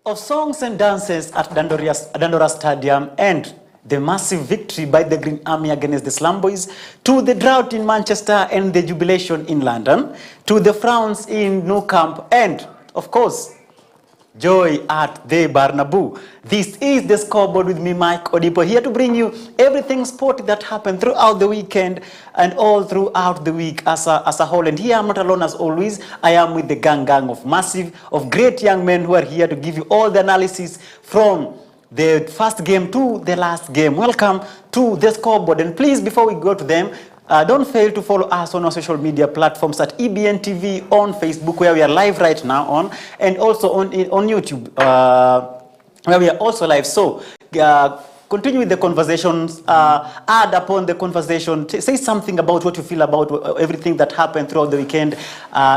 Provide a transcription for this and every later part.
of songs and dances at Dandora Stadium and the massive victory by the Green Army against the Slum Boys, to the drought in Manchester and the jubilation in London, to the frowns in Nou Camp, and, of course, joy at the Bernabeu. This is the Scoreboard with me, Mike Odipo, here to bring you everything sporty that happened throughout the weekend and all throughout the week as a whole. And here I'm not alone as always. I am with the gang of great young men who are here to give you all the analysis from the first game to the last game. Welcome to the Scoreboard. And please, before we go to them, don't fail to follow us on our social media platforms at EBN TV on Facebook, where we are live right now on, and also on YouTube, where we are also live. So continue with the conversations, add upon the conversation, say something about what you feel about everything that happened throughout the weekend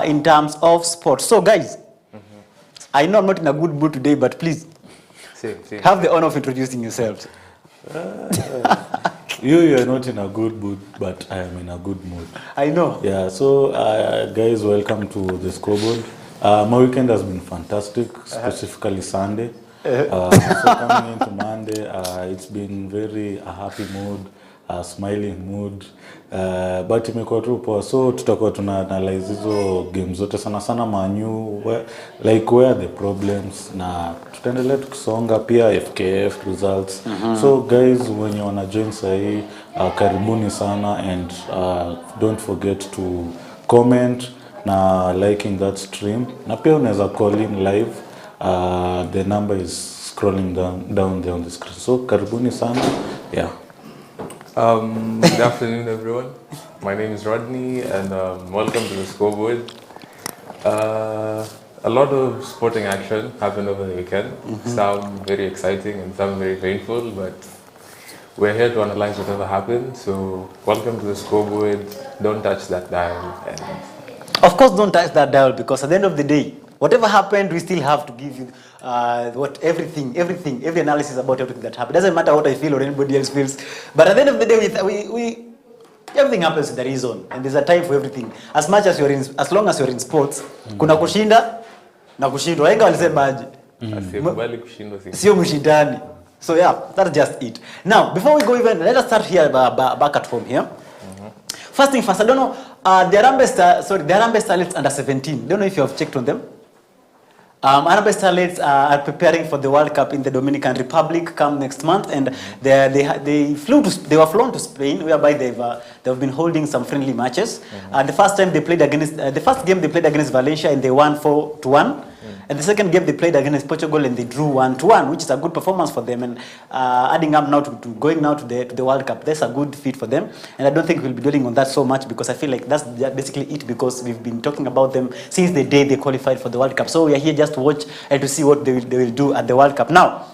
in terms of sports. So guys, I know I'm not in a good mood today, but please have the honor of introducing yourselves. You're not in a good mood, but I am in a good mood. I know. Yeah, so guys, welcome to the Scoreboard. My weekend has been fantastic, specifically Sunday. So coming into Monday, it's been a happy mood, a smiling mood, but imekuwa tu poa. So tutakuwa tuna analyze hizo games zote sana manyu, where the problems, na tutaendelea tukisonga pia FKF results. So guys, when you wanna join sahi, karibuni sana, and don't forget to comment na liking that stream, na pia unaweza call in live. The number is scrolling down there on the screen. So karibuni sana. Yeah. Good afternoon, everyone. My name is Rodney, and welcome to the Scoreboard. A lot of sporting action happened over the weekend. Some very exciting and some very painful, but we're here to analyze whatever happened. So welcome to the Scoreboard. Don't touch that dial. And of course, don't touch that dial, because at the end of the day, whatever happened, we still have to give you every analysis about everything that happened. Doesn't matter what I feel or anybody else feels. But at the end of the day, we everything happens with a reason, and there's a time for everything. As long as you're in sports, kuna kushinda na kushindwa. Wenga walisemaje? Asikubali kushindwa sio mshindani. So yeah, that's just it. Now, before we go even, let us start here back at home here. First thing first, I don't know, the Harambee Starlets under 17. Don't know if you have checked on them. Harambee Starlets are preparing for the World Cup in the Dominican Republic come next month, and they were flown to Spain, whereby they've been holding some friendly matches. The first game they played against Valencia, and they won 4-1. And the second game they played against Portugal, and they drew 1-1, which is a good performance for them. And adding up now to going now to the World Cup, that's a good feat for them. And I don't think we'll be dwelling on that so much, because I feel like that's basically it, because we've been talking about them since the day they qualified for the World Cup. So we are here just to watch and to see what they will do at the World Cup. Now,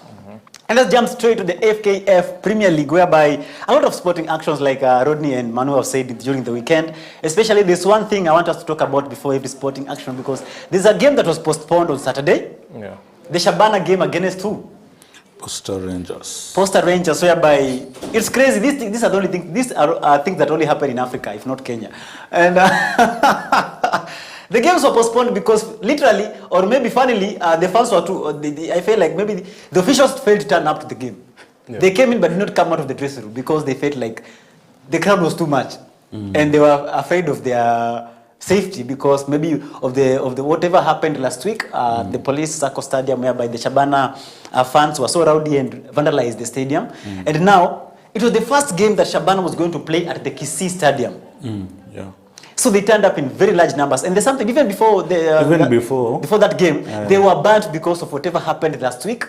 and let's jump straight to the FKF Premier League, whereby a lot of sporting actions, like Rodney and Manu have said during the weekend. Especially this one thing I want us to talk about before every sporting action, because there's a game that was postponed on Saturday. Yeah. The Shabana game against who? Posta Rangers. Posta Rangers, whereby it's crazy. These are the only things. These are things that only happen in Africa, if not Kenya. And the games were postponed because literally, or maybe funnily, the fans were too. I feel like maybe the officials failed to turn up to the game. Yeah. They came in but did not come out of the dressing room because they felt like the crowd was too much, and they were afraid of their safety because maybe of the whatever happened last week. The police Sacco Stadium, whereby the Shabana fans were so rowdy and vandalized the stadium, and now it was the first game that Shabana was going to play at the Kisii Stadium. Yeah. So they turned up in very large numbers, and there's something even before before that game, they were banned because of whatever happened last week.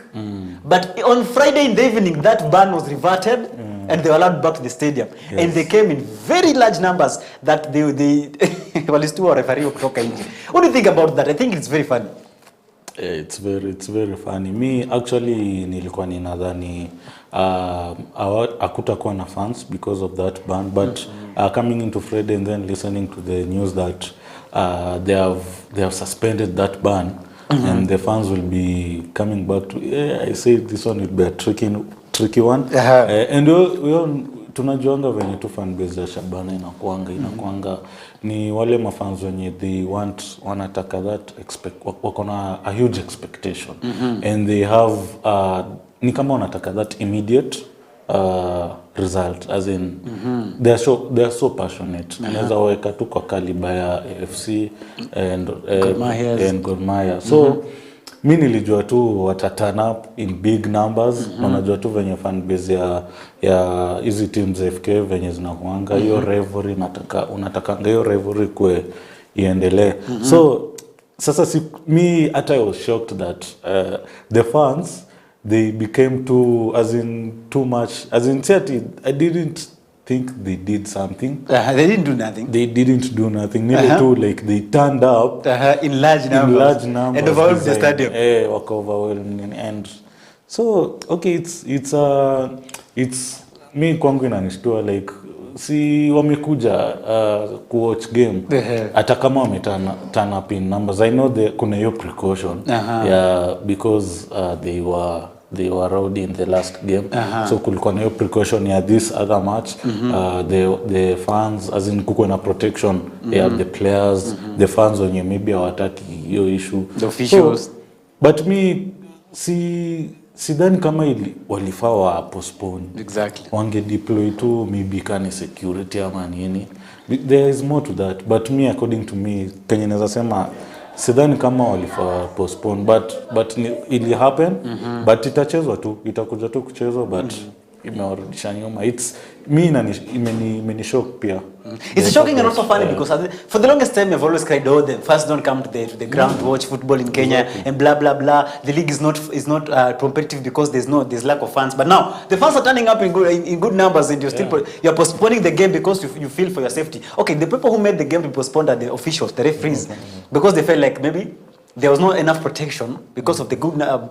But on Friday in the evening, that ban was reverted, and they were allowed back to the stadium. Yes. And they came in very large numbers. That they What do you think about that? I think it's very funny. It's very funny. Me actually nilikuwa ninadhani hakutakuwa na fans because of that ban, but coming into Friday and then listening to the news that they have suspended that ban, and the fans will be coming back to, I say this one will be a tricky one. And we all tunajuanga venye tu fan base ya Shabana inakuanga ni wale mafans wenye they wanataka that wako na a huge expectation and they have ni kama wanataka that immediate result, as in they are so passionate. Naweza weka tu kwa kaliba ya AFC and Gor Mahia. So mimi nilijua tu wata turn up in big numbers. Unajua tu venye fan base ya hizi teams FK venye zinakuanga hiyo rivalry, unataka hiyo rivalry kwe iendelee. So sasa me hata I was shocked that the fans they became too much, as in I didn't think they did something. They didn't do nothing. They didn't do nothing. Nearly too, like they turned up in large numbers and overwhelmed the stadium. Wako overwhelming, and so okay, it's me kwangu inanishtua like si wamekuja kuwatch game hata kama turn up in numbers. I know kuna hiyo precaution because they were rowdy in the last game. So kulikuwa na hiyo precaution ya this other match. The fans, as in kuko na protection ya the players, the fans wenye maybe hawataki hiyo issue, the officials. So, but me sidhani kama walifaa wa postpone. Exactly. Wange deploy tu maybe kani security ama nini. There is more to that, but me according to me kenye naweza sema sidhani kama walifaa postpone, but ili happen. But itachezwa tu, itakuja tu kuchezwa, but imewarudisha nyuma. It's me imeni shock pia. It's shocking and also funny because for the longest time I've always cried, oh, the fans don't come to the ground to watch football in Kenya and blah blah blah. The league is not competitive because there's lack of fans. But now the fans are turning up in good numbers, and you're postponing the game because you feel for your safety. Okay, the people who made the game be postponed are the officials, the referees, because they felt like maybe there was not enough protection because of the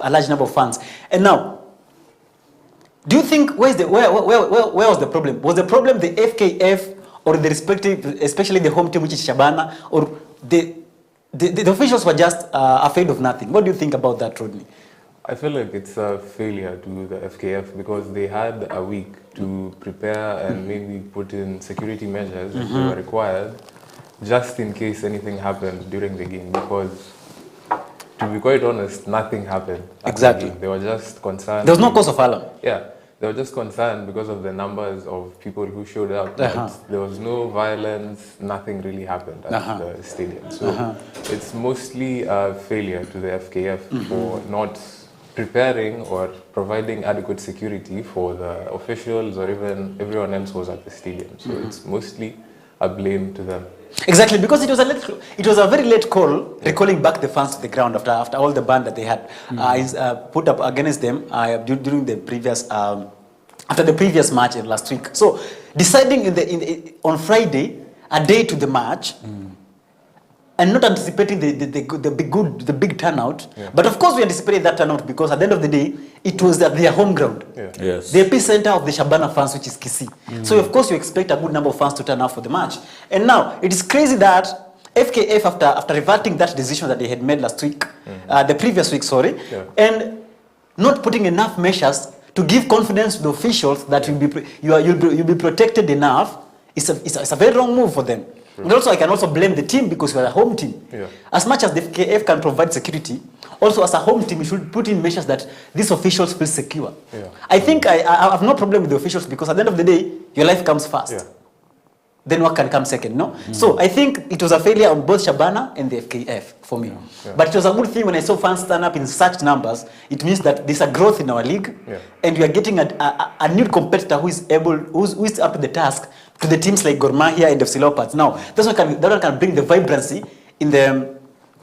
a large number of fans. And now, do you think where was the problem? Was the problem the FKF or the respective, especially the home team, which is Shabana, or the officials were just afraid of nothing? What do you think about that, Rodney? I feel like it's a failure to the FKF because they had a week to prepare and maybe put in security measures if they were required, just in case anything happened during the game. Because, to be quite honest, nothing happened. Exactly. They were just concerned. There was no cause of alarm. Yeah. They were just concerned because of the numbers of people who showed up. There was no violence, nothing really happened at the stadium. So it's mostly a failure to the FKF for not preparing or providing adequate security for the officials or even everyone else who was at the stadium. So it's mostly a blame to them. Exactly, because it was a very late call, recalling back the fans to the ground after all the ban that they had put up against them during the previous after the previous match last week. So deciding on Friday, a day to the match, and not anticipating the big turnout. But of course we anticipated that turnout because at the end of the day, it was at their home ground. Yes. The epicenter of the Shabana fans, which is Kisii. So of course you expect a good number of fans to turn out for the match. And now, it is crazy that FKF, after reverting that decision that they had made last week, the previous week, and not putting enough measures to give confidence to the officials that you'll be protected enough, it's a very wrong move for them. And also, I can also blame the team because we are a home team. As much as the FKF can provide security, also as a home team, you should put in measures that these officials feel secure. I think I have no problem with the officials because at the end of the day, your life comes first. Then what can come second, no? So I think it was a failure on both Shabana and the FKF for me. But it was a good thing when I saw fans stand up in such numbers. It means that there's a growth in our league, and we are getting a new competitor who is up to the task to the teams like Gor Mahia and FC Leopards. Now, that one can bring the vibrancy in the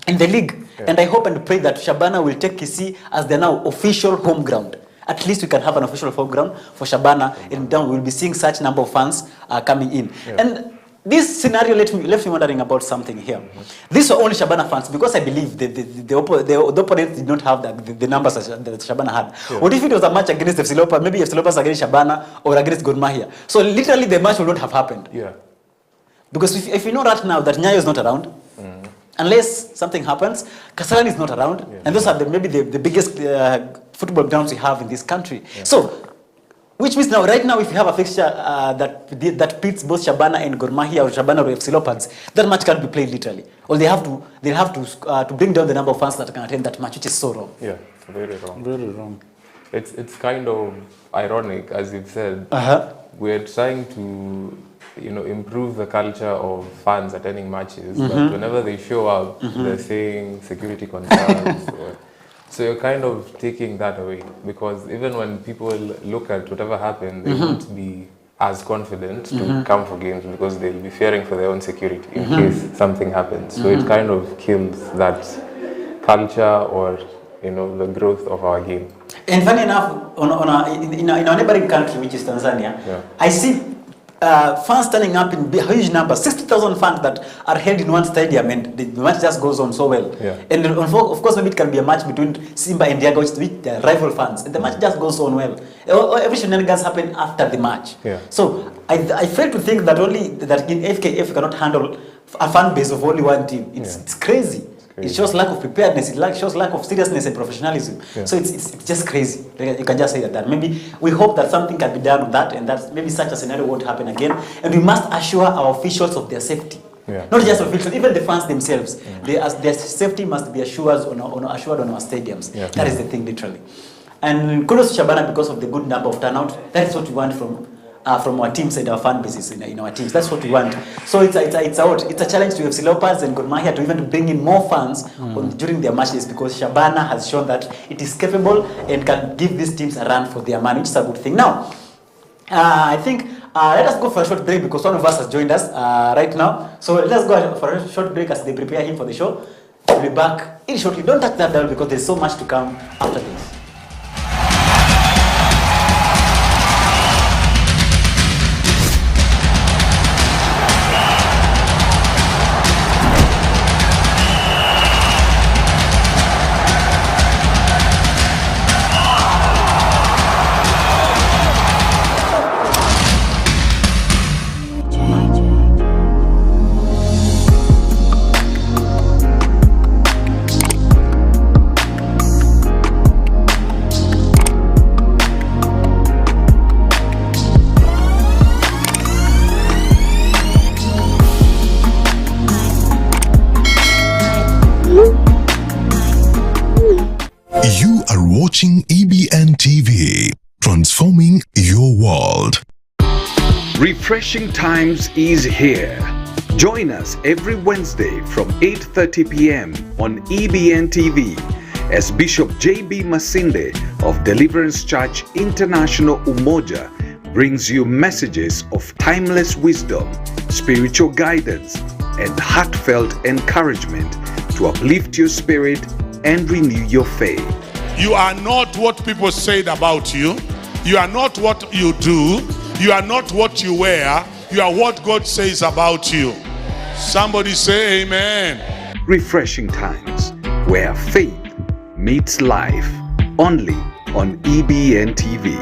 league. And I hope and pray that Shabana will take Kisii as their now official home ground. At least we can have an official home ground for Shabana, and then we'll be seeing such number of fans coming in. And this scenario left me wondering about something here. These were only Shabana fans because I believe the opponents did not have the numbers that Shabana had. What if it was a match against FC Leopards, maybe FC Leopards against Shabana or against Gor Mahia? So literally the match would not have happened. Because if you know right now that Nyayo is not around, unless something happens, Kasarani is not around, and those are maybe the biggest football grounds we have in this country. So Which means now, right now, if you have a fixture that pits both Shabana and Gor Mahia or Shabana or FC Leopards, that match can't be played literally. Or they'll have to bring down the number of fans that can attend that match, which is so wrong. Yeah, very wrong. Very wrong. It's kind of ironic, as you've said. We're trying to, improve the culture of fans attending matches, but whenever they show up, they're saying security concerns. So you're kind of taking that away, because even when people look at whatever happened, they won't be as confident to come for games because they'll be fearing for their own security in case something happens. So it kind of kills that culture or the growth of our game. And funny enough, in our neighboring country, which is Tanzania, I see fans turning up in huge numbers, 60,000 fans that are held in one stadium, and the match just goes on so well. And of course, maybe it can be a match between Simba and Diago, which are rival fans, and the match just goes on well. Every shenanigans happen after the match. So I fail to think that in FKF you cannot handle a fan base of only one team. It's crazy. It shows lack of preparedness. It shows lack of seriousness and professionalism. So it's just crazy. You can just say that. Maybe we hope that something can be done with that, and that maybe such a scenario won't happen again. And we must assure our officials of their safety. Not just officials, even the fans themselves. Their safety must be assured on our stadiums. That is the thing, literally. And kudos to Shabana because of the good number of turnout. That is what we want from our teams and our fan bases in our teams. That's what we want. So it's a challenge to FC Leopards and Gor Mahia to even bring in more fans during their matches, because Shabana has shown that it is capable and can give these teams a run for their money, which is a good thing. Now, I think let us go for a short break because one of us has joined us right now. So let us go for a short break as they prepare him for the show. We'll be back in shortly. Don't touch that dial because there's so much to come after this. Watching EBN TV, transforming your world. Refreshing Times is here. Join us every Wednesday from 8:30 p.m. on EBN TV as Bishop J.B. Masinde of Deliverance Church International Umoja brings you messages of timeless wisdom, spiritual guidance, and heartfelt encouragement to uplift your spirit and renew your faith. You are not what people said about you. You are not what you do. You are not what you wear. You are what God says about you. Somebody say amen. Refreshing Times, where faith meets life, only on EBN TV.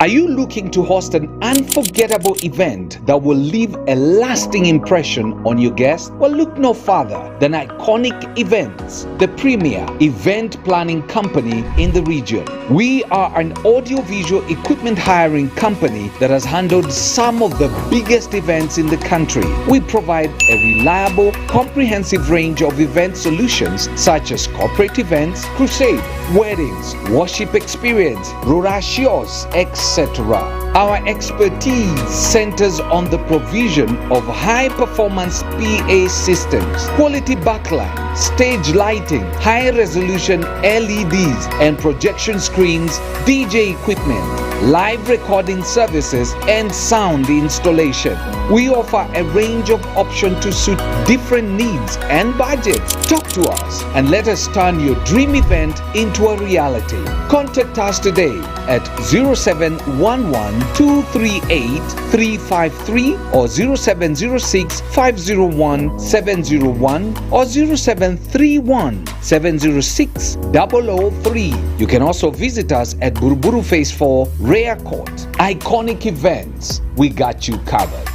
Are you looking to host an unforgettable event that will leave a lasting impression on your guests? Well, look no further than Iconic Events, the premier event planning company in the region. We are an audiovisual equipment hiring company that has handled some of the biggest events in the country. We provide a reliable, comprehensive range of event solutions such as corporate events, crusade, weddings, worship experience, rurashios, etc. Our expertise centers on the provision of high-performance PA systems, quality backlight, stage lighting, high-resolution LEDs and projection screens, DJ equipment, live recording services, and sound installation. We offer a range of options to suit different needs and budgets. Talk to us and let us turn your dream event into a reality. Contact us today at 0711-238-353 or 0706-501-701 or 0731-706-003. You can also visit us at Buruburu Phase 4, Rare Court. Iconic Events, we got you covered.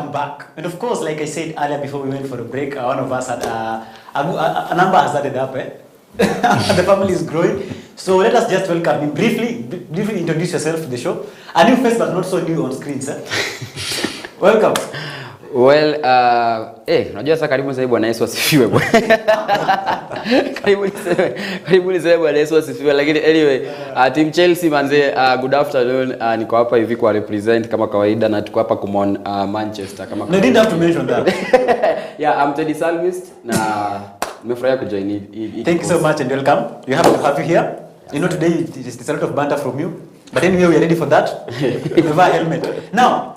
welcome back. And of course, like I said earlier before we went for a break, one of us had a number has added up. The family is growing. So let us just welcome him briefly introduce yourself to the show. A new face but not so new on screen, sir. Welcome. Well, unajua sasa karibu sasa Bwana Yesu asifiwe bwana. Karibu niseme Bwana Yesu asifiwe, lakini anyway, team Chelsea manze, good afternoon. Niko hapa hivi kwa represent kama kawaida na tuko hapa kumon Manchester kama kawaida. No, didn't have to mention that. Yeah, I'm Teddy Salmist na nimefurahia kujoin hii. Thank you so much and welcome. We have to have you here. You know today it's a lot of banter from you. But anyway, we are ready for that. Never helmet. Now,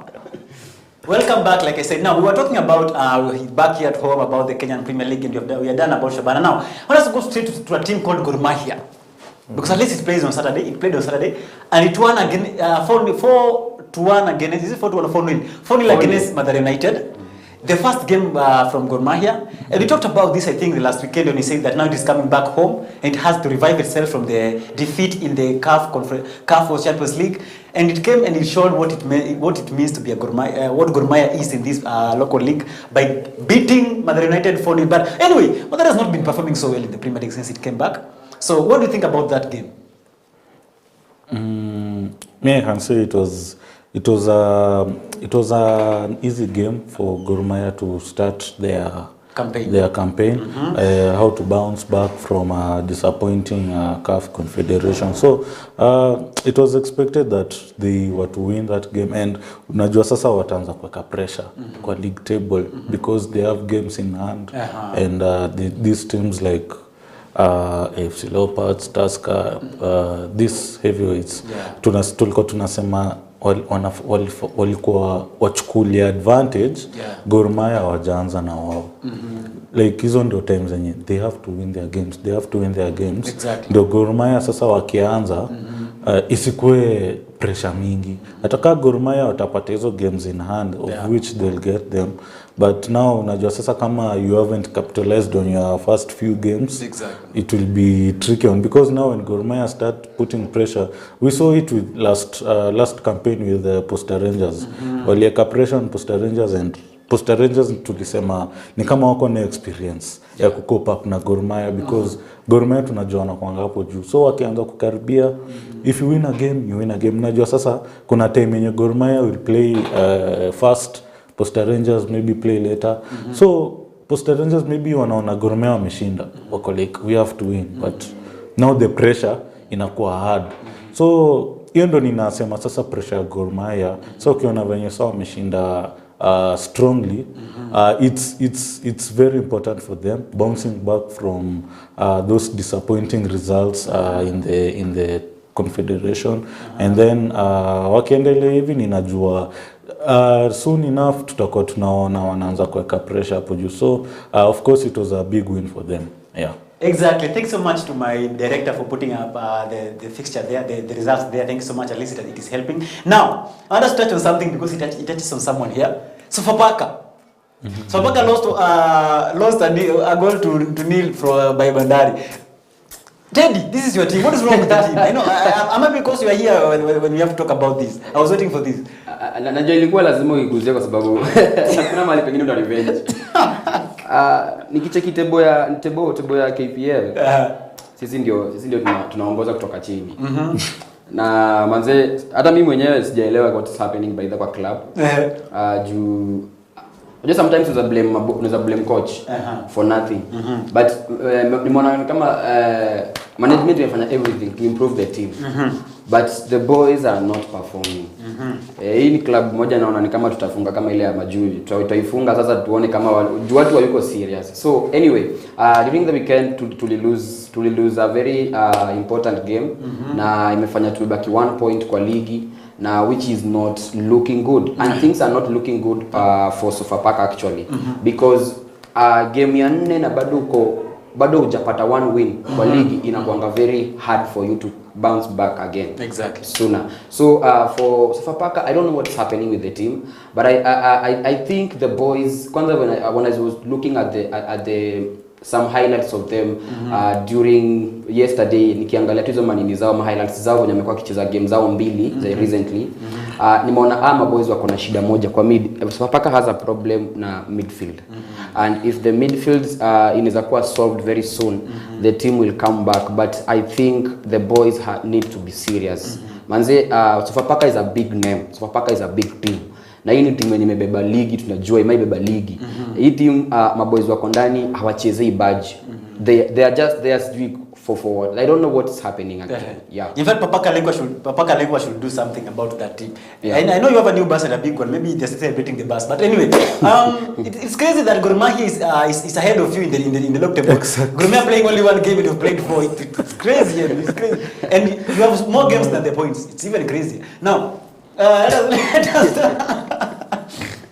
welcome back, like I said. Now, we were talking about back here at home about the Kenyan Premier League, and we are done about Shabana. Now, I want us to go straight to a team called Gor Mahia. Because at least it plays on Saturday. It played on Saturday. And it won again, 4-1 against, is it 4-1 or 4-0? 4-0 against Mathare United. The first game from Gor Mahia. And we talked about this, I think, the last weekend when he said that now it is coming back home and it has to revive itself from the defeat in the CAF Champions League. And it came and it showed what it means to be a Gor Mahia, what Gor Mahia is in this local league by beating Mathare United 4-0. But anyway, Mathare has not been performing so well in the Premier League since it came back. So what do you think about that game? Me, I can say it was an easy game for Gor Mahia to start their campaign. How to bounce back from a disappointing CAF Confederation. So it was expected that they were to win that game, and unajua sasa wataanza kuweka pressure kwa league table because they have games in hand, and these teams like AFC Leopards, Tusker, these heavyweights, tulikuwa tunasema walikuwa wachukulia advantage. Gor Mahia wajaanza na wao. Like hizo ndio times zenye they have to win their games. Exactly. Ndio Gor Mahia sasa wakianza isikue pressure mingi. Ataka Gor Mahia watapata hizo games in hand of which they'll get them. But now unajua sasa kama you haven't capitalized on your first few games, it will be tricky on, because now when Gor Mahia start putting pressure, we saw it with last campaign with the Posta Rangers. Walieka pressure on Posta Rangers, and Posta Rangers tulisema ni kama wako na experience ya kucope up na Gor Mahia, because Gor Mahia tunajuana kwa ngapo juu. So wakianza kukaribia, if you win a game, you win a game. Unajua sasa kuna time yenye Gor Mahia will play first, Posta Rangers maybe play later. So Posta Rangers maybe wanaona Gor Mahia wameshinda, wako like we have to win, but now the pressure inakuwa hard. So hiyo ndo ninasema sasa pressure ya Gor Mahia. So ukiona venye sawa wameshinda strongly, it's very important for them bouncing back from those disappointing results in the Confederation, and then wakiendelea hivi ninajua soon enough tutakuwa tunaona wanaanza kuweka pressure hapo juu. So of course it was a big win for them. Yeah. Exactly. Thanks so much to my director for putting up the fixture there, the results there. Thank you so much. At least it is helping. Now, I want to touch on something because it touches on someone here. Sofapaka. Sofapaka lost a goal to nil by Bandari. Teddy, this is your team. What is wrong with that team? I know. I'm happy because you are here when we have to talk about this. I was waiting for this. Najua ilikuwa lazima uiguzie kwa sababu kuna mahali pengine ndo revenge. Nikicheki tebo ya KPL. Sisi ndio tunaongoza kutoka chini. Na manze hata mimi mwenyewe sijaelewa what is happening by the club. Just sometimes unaweza blame coach for nothing. But nimeona kama management imefanya everything to improve the team. But the boys are not performing. Hii ni club moja naona ni kama tutafunga kama ile ya Majui. Tutaifunga sasa tuone kama watu wako serious. So anyway, during the weekend to lose a very important game, na imefanya tubaki 1 point kwa ligi, na which is not looking good, and things are not looking good for Sofapaka actually, because game ya 4 na bado hujapata 1 win kwa ligi, inakuanga very hard for you to bounce back again sooner. So for Sofapaka, I don't know what's happening with the team, but I think the boys, kwanza when I was looking at the some highlights of them during yesterday, nikiangalia hizo manini zao, highlights zao wenye wamekuwa kicheza game zao mbili recently, Nimeona ama boys wako na shida moja kwa mid. Sofapaka has a problem na midfield. And if the midfield inaweza kuwa solved very soon, the team will come back, but I think the boys need to be serious. Manze, Sofapaka is a big name. Sofapaka is a big team. Na hii ni timu yenye imebeba ligi, tunajua imebeba ligi. Hii team maboys wako ndani hawachezei badge. They are just there for forward. I don't know what is happening actually. Yeah. In fact, Papa Lengwa should do something about that team. Yeah. I know you have a new bus and a big one. Maybe they're celebrating the bus. But anyway, it's crazy that Gor Mahia is ahead of you in the log table. Exactly. Gor Mahia playing only one game and you've played 4. It's crazy. It's crazy. And you have more games than the points. It's even crazy. Now,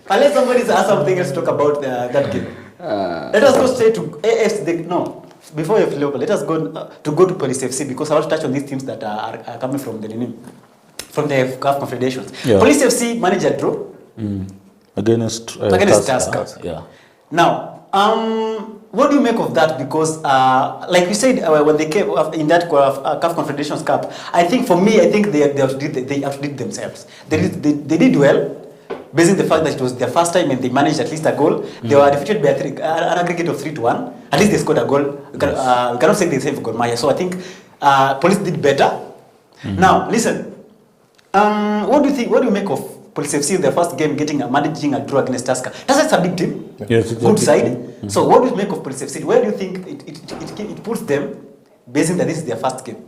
unless somebody has something else to talk about that game. Let us go straight to AFC. No, before you local, let us go to Police FC because I want to touch on these teams that are coming from the CAF Confederations. Yeah. Police FC managed a draw against Tusker. Yeah. Now, what do you make of that? Because, like we said, when they came in that CAF Confederations Cup, I think they outdid themselves. They did well. Based on the fact that it was their first time and they managed at least a goal, they were defeated by an aggregate of 3-1. At least they scored a goal. We cannot say the same for Gor Mahia. So I think Police did better. Now, listen. What do you think? What do you make of Police FC in their first game managing a draw against Tusker? That's a big team. Yes, good side. So what do you make of Police FC? Where do you think it puts them, based on that this is their first game?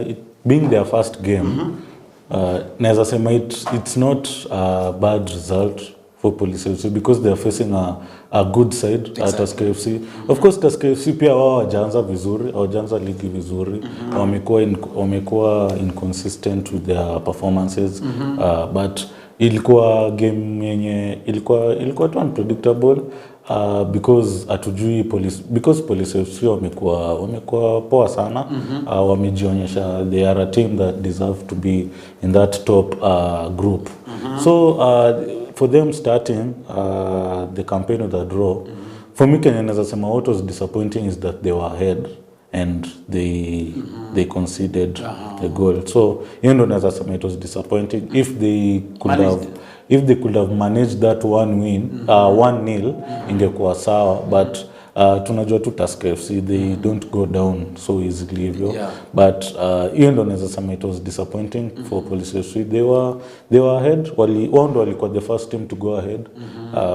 It being their first game. Naweza sema it's not a bad result for Police FC because they are facing a good side at Tusker FC. Of course Tusker FC pia wao hawajaanza ligi vizuri. Wamekuwa inconsistent with their performances. But ilikuwa game yenye ilikuwa too unpredictable. Because atujui Police FC wamekuwa poa sana. Wamejionyesha they are a team that deserve to be in that top group. So for them starting the campaign with a draw, for me Kenya naweza sema what was disappointing is that they were ahead and they conceded a goal. So you know naweza sema it was disappointing. If they could have managed that 1-0 ingekuwa sawa, but tunajua tu Tusker FC they don't go down so easily hivyo. But hiyo ndo naweza sema it was disappointing for Police FC. They were ahead, walikuwa the first team to go ahead.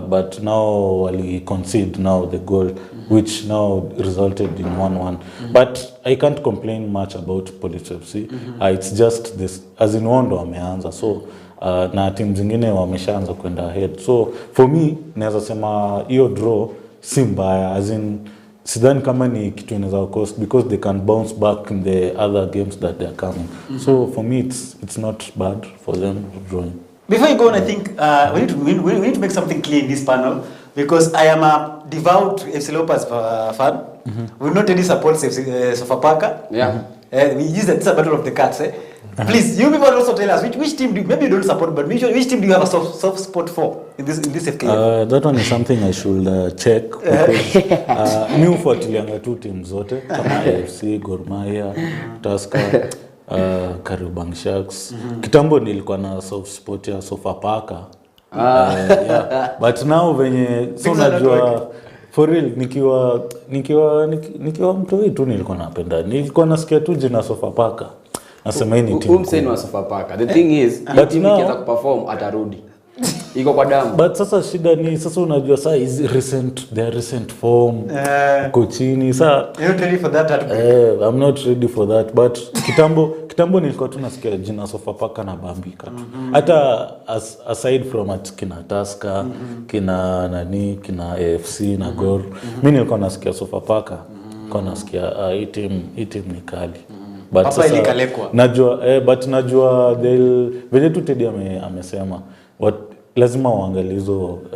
But now wali concede now the goal which now resulted in 1-1. But I can't complain much about Police FC. It's just this as in ndo wameanza, so na team zingine wameshaanza kwenda ahead. So for me naweza sema hiyo draw si mbaya, as in sidhani kama ni kitu inaweza cost because they can bounce back in the other games that they are coming. So for me it's not bad for them drawing. Before you go on, I think we need to make something clear in this panel because I am a devout FC Leopards fan. We not really support Sofapaka. Yeah. We use that it's a battle of the cats. Please, you people also tell us which team maybe you don't support, but which team do you have a soft spot for in this FKF? That one is something I should check because mi hufuatilianga tu team zote kama AFC, Gor Mahia, Tusker, Kariobangi Sharks. Kitambo nilikuwa na soft spot ya Sofapaka. Yeah. But now venye so najua for real nikiwa mtoi tu nilikuwa nasikia tu jina Sofapaka. Nasema hii ni team. Umseni wa Sofapaka. The thing is, but team ikianza kuperform atarudi. Iko kwa damu. But sasa shida ni sasa unajua sasa is their recent form coachini sasa. You're not ready for that. I'm not ready for that, but kitambo nilikuwa tu nasikia jina Sofapaka na bambika tu. Hata aside from at kina Tusker, kina AFC na Gor, mimi nilikuwa nasikia Sofapaka, nilikuwa nasikia hii team ni kali. But Papa ilikalekwa. Najua venye tu Teddy amesema lazima uangalie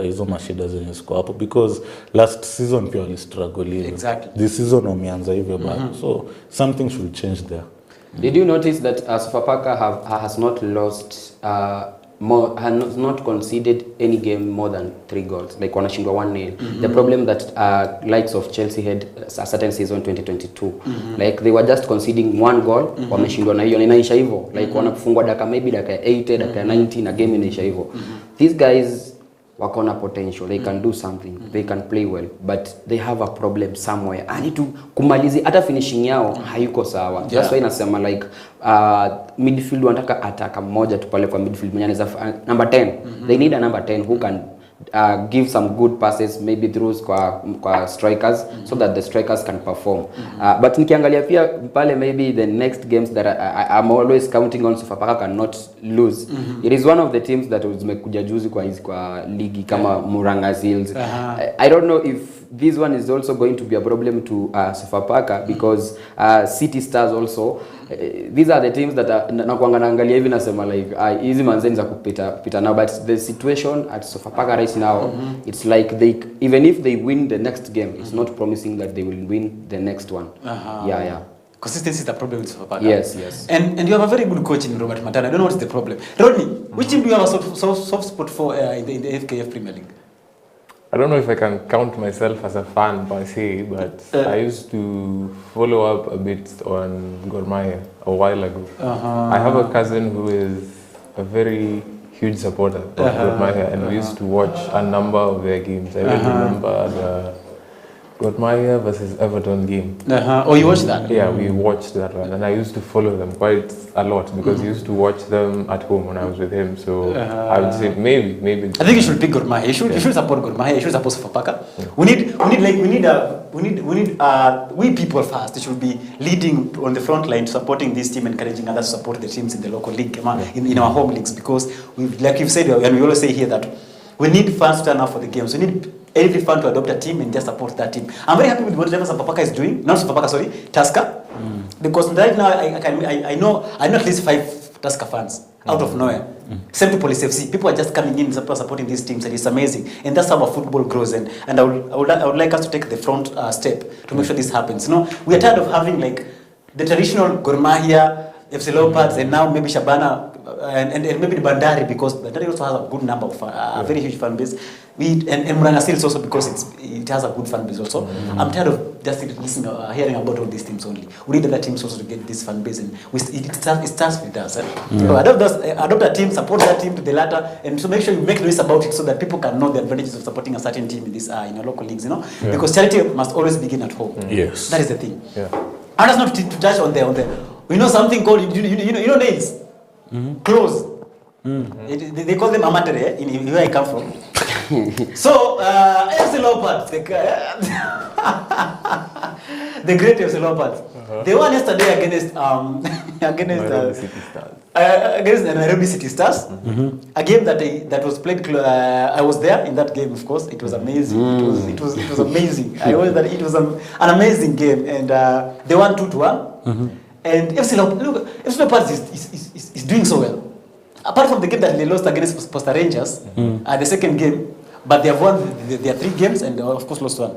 hizo mashida zenye ziko hapo because last season pia wali struggle hivyo. Exactly. This season wameanza hivyo bado. So something should change there. Did you notice that Sofapaka has not lost has not conceded any game more than 3 goals. Like wanashindwa 1-0. The problem that likes of Chelsea had a certain season 2022. Like they were just conceding 1 goal, wameshindwa na hiyo na inaisha hivyo. Like wanafungwa dakika maybe dakika 80, dakika 90 na game inaisha hivyo. These guys wako na potential, they can do something, they can play well, but they have a problem somewhere. I need to kumalizi hata finishing yao hayuko sawa. That's why nasema like midfield wanataka ataka mmoja tu pale kwa midfield mwenye anaweza number 10. They need a number 10 who can give some good passes, maybe through kwa strikers, so that the strikers can perform. But nikiangalia pia pale maybe the next games that I'm always counting on Sofapaka cannot lose. It is one of the teams that zimekuja juzi kwa ligi kama Murang'a Seals. I don't know if this one is also going to be a problem to Sofapaka because City Stars also these are the teams that nakuanga naangalia hivi nasema like hizi manzeni za kupita now, but the situation at Sofapaka right now it's like they even if they win the next game it's not promising that they will win the next one. Yeah. Consistency is the problem with Sofapaka. Yes. And you have a very good coach in Robert Matana. I don't know what's the problem. Rodney, which team do you have a soft spot for in the FKF Premier League? I don't know if I can count myself as a fan per se, but I used to follow up a bit on Gor Mahia a while ago. I have a cousin who is a very huge supporter of Gor Mahia, and we used to watch a number of their games. I really remember the Gor Mahia versus Everton game. Oh, you watched that? Yeah, we watched that one, and I used to follow them quite a lot because he used to watch them at home when I was with him. So I would say maybe. I think you should pick Gor Mahia. You should support Gor Mahia. You should support Sofapaka. We people first. They should be leading on the front line, supporting this team, encouraging others to support the teams in the local league, in our home leagues, because like you've said, and we always say here that we need fans to turn up for the games. We need every fan to adopt a team and just support that team. I'm very happy with whatever Sofapaka is doing. Not Sofapaka, sorry, Tusker. Because right now I know at least 5 Tusker fans out of nowhere. Same to Police FC. People are just coming in supporting these teams, and it's amazing. And that's how our football grows. And I would like us to take the front step to make sure this happens. You know, we are tired of having like the traditional Gor Mahia, FC Leopards, and now maybe Shabana and maybe the Bandari, because Bandari also has a good number of a very huge fan base. And Murang'a Seals also, because it has a good fan base also. I'm tired of just hearing about all these teams only. We need other teams also to get this fan base, and it starts with us. So adopt a team, support that team to the latter, and so make sure you make noise about it so that people can know the advantages of supporting a certain team in this in your local leagues. You know, because charity must always begin at home. Yes, that is the thing. And that's not to touch on the we know something called you know names. Close. They call them amateur in where I come from. So FC Leopards, the great FC Leopards, they won yesterday against the Nairobi City Stars. A game that was played. I was there in that game, of course. It was amazing. It was amazing. I was that it was an amazing game, and they won 2-1. And FC Leopards is doing so well. Apart from the game that they lost against Posta Rangers, the second game, but they have won their 3 games and of course lost 1.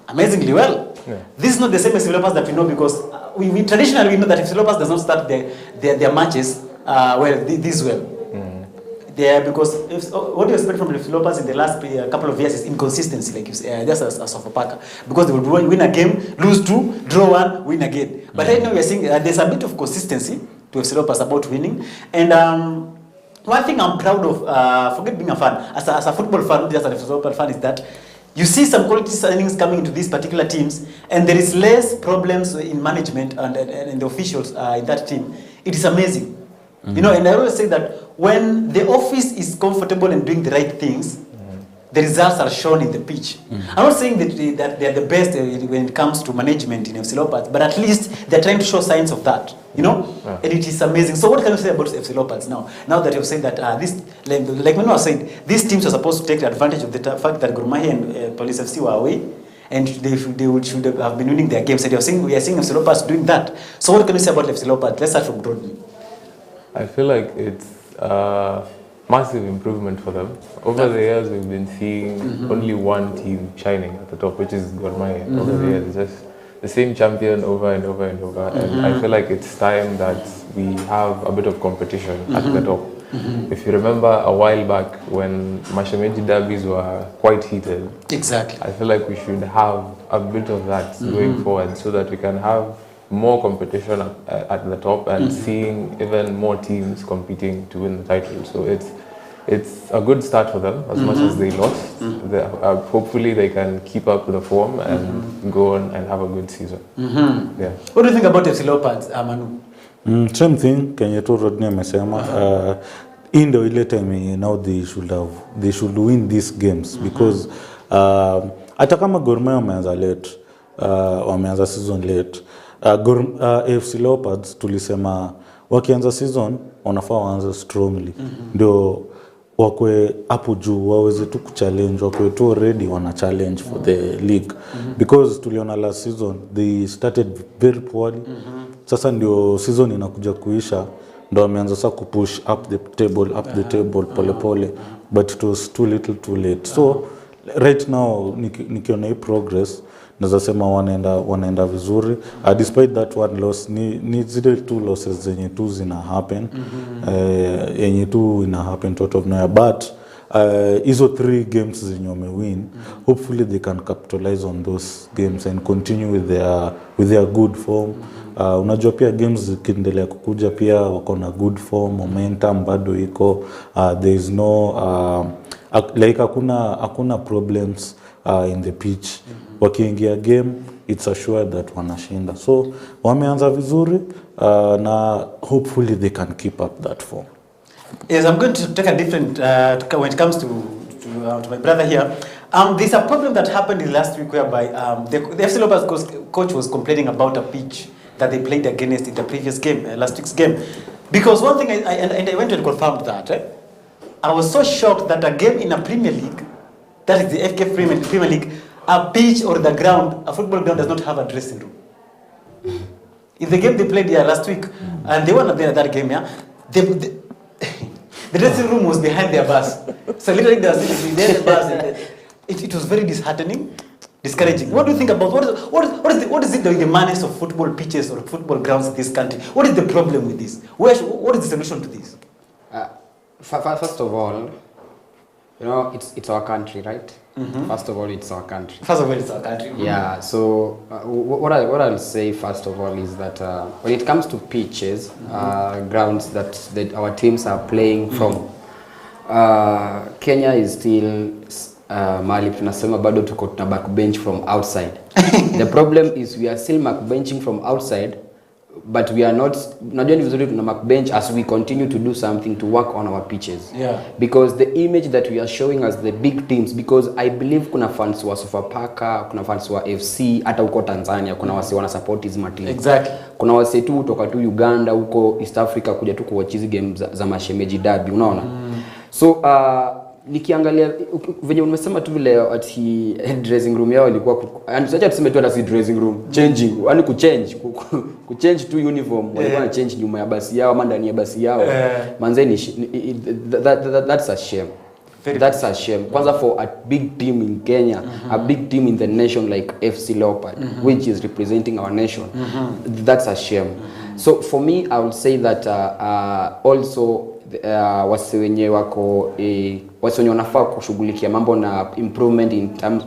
Amazingly well. This is not the same as FC Leopards that we know, because we traditionally know that FC Leopards does not start their matches this well. Because what you expect from the Leopards in the last couple of years is inconsistency, like just as Sofapaka, because they will win a game, lose 2, draw 1, win again. But right now we are seeing there's a bit of consistency to FC Leopards about winning. And one thing I'm proud of, forget being a fan, as a football fan, just as a football fan, is that you see some quality signings coming into these particular teams, and there is less problems in management and the officials in that team. It is amazing. You know, and I always say that when the office is comfortable and doing the right things, the results are shown in the pitch. I'm not saying that they're the best when it comes to management in FC Leopards, but at least they're trying to show signs of that, you know? And it is amazing. So what can you say about FC Leopards now? Now that you've said that like when I was saying, these teams are supposed to take advantage of the fact that Gor Mahia and Police FC were away, and they should have been winning their games. And we are seeing FC Leopards doing that. So what can you say about FC Leopards? Let's start from Rodney. I feel like it's a massive improvement for them. Over the years, we've been seeing only one team shining at the top, which is Gor Mahia. Over the years, it's just the same champion over and over and over. And I feel like it's time that we have a bit of competition at the top. If you remember a while back when Mashemeji derbies were quite heated, Exactly. I feel like we should have a bit of that going forward so that we can have more competition at the top and seeing even more teams competing to win the title. So it's a good start for them as much as they lost. Hopefully they can keep up the form and go on and have a good season. Yeah. What do you think about FC Leopards, Manu? Same thing kenye tu Rodney amesema. Hii ndio ile time now they should win these games because hata kama Gor Mahia wameanza late, wameanza season late, AFC Leopards tulisema wakianza season wanafaa waanze strongly ndio wakwe hapo juu waweze tu kuchallenge, wakwe tu ready wana challenge for the league because tuliona last season they started very poorly. Sasa ndio season inakuja kuisha ndio wameanza sasa kupush up the table pole pole, but it was too little too late. So right now nikiona hii progress naweza sema wanaenda vizuri. Despite that one loss ni zile two losses zenye tu zina happen yenye tu ina happen out of nowhere, but hizo 3 games zenye wamewin, hopefully they can capitalize on those games and continue with their good form. Unajua pia games zikiendelea kukuja pia wako na good form, momentum bado iko, there is no like hakuna problems in the pitch. Wakiingia game it's assured that wanashinda. So wameanza vizuri na hopefully they can keep up that form. Yes, I'm going to take a different when it comes to my brother here. There's a problem that happened in last week whereby the FC Leopards coach was complaining about a pitch that they played against in the previous game, last week's game. Because one thing I went and confirmed that. I was so shocked that a game in a Premier League, that is the FK Premier League, a pitch or the ground, a football ground does not have a dressing room. In the game they played here last week, and they won that game, the dressing room was behind their bus. So literally they were sitting behind the bus. And it was very disheartening, discouraging. What do you think about what is it the madness of football pitches or football grounds in this country? What is the problem with this? What is the solution to this? First of all, you know, it's our country, right? First of all, it's our country. Yeah. So what I'll say first of all is that when it comes to pitches, grounds that our teams are playing from, Kenya is still mahali tunasema bado tuko tuna backbench from outside. The problem is we are still backbenching from outside, but we are not doing vizuri tuna backbench as we continue to do something to work on our pitches. Yeah. Because the image that we are showing as the big teams, because I believe kuna fans wa Sofapaka, kuna fans wa FC, hata huko Tanzania kuna wasi wana support hizi team. Exactly. Kuna wasi tu kutoka tu Uganda huko East Africa kuja tu kuwatch hizi games za Mashemeji derby, unaona? So nikiangalia venye umesema tu vile ati dressing room yao ilikuwa and sasa tuseme tu ati dressing room changing, yani kuchange tu uniform walikuwa na change nyuma ya basi yao ama ndani ya basi yao. Manzeni that's a shame. That's a shame. Kwanza for a big team in Kenya, a big team in the nation like FC Leopard, which is representing our nation. That's a shame. So for me, I would say that also wasi wenye wako wasi wenye wanafaa kushughulikia mambo na improvement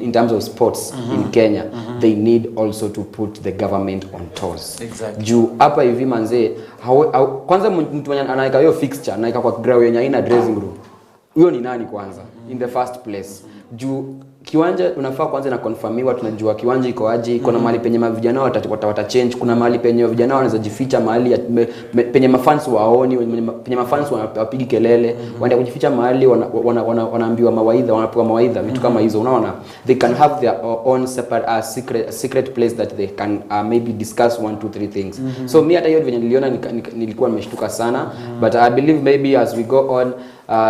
in terms of sports in Kenya, they need also to put the government on toes. Exactly. Juu hapa hivi manze kwanza mtu anaweka hiyo fixture, anaweka kwa ground yenye haina dressing room. Huyo ni nani kwanza in the first place? Juu kiwanja unafaa kwanza na confirmiwa, tunajua kiwanja iko aje, iko na mahali penye vijana wata change, kuna mahali penye vijana wanaweza jificha, mahali penye mafans waoni, penye mafans wanapigi kelele, wanaenda kujificha mahali wanaambiwa mawaidha, wanapewa mawaidha, vitu kama hizo, unaona? They can have their own separate secret place that they can maybe discuss 1 2 3 things. So me hata hiyo venye niliona nilikuwa nimeshtuka sana, but I believe maybe as we go on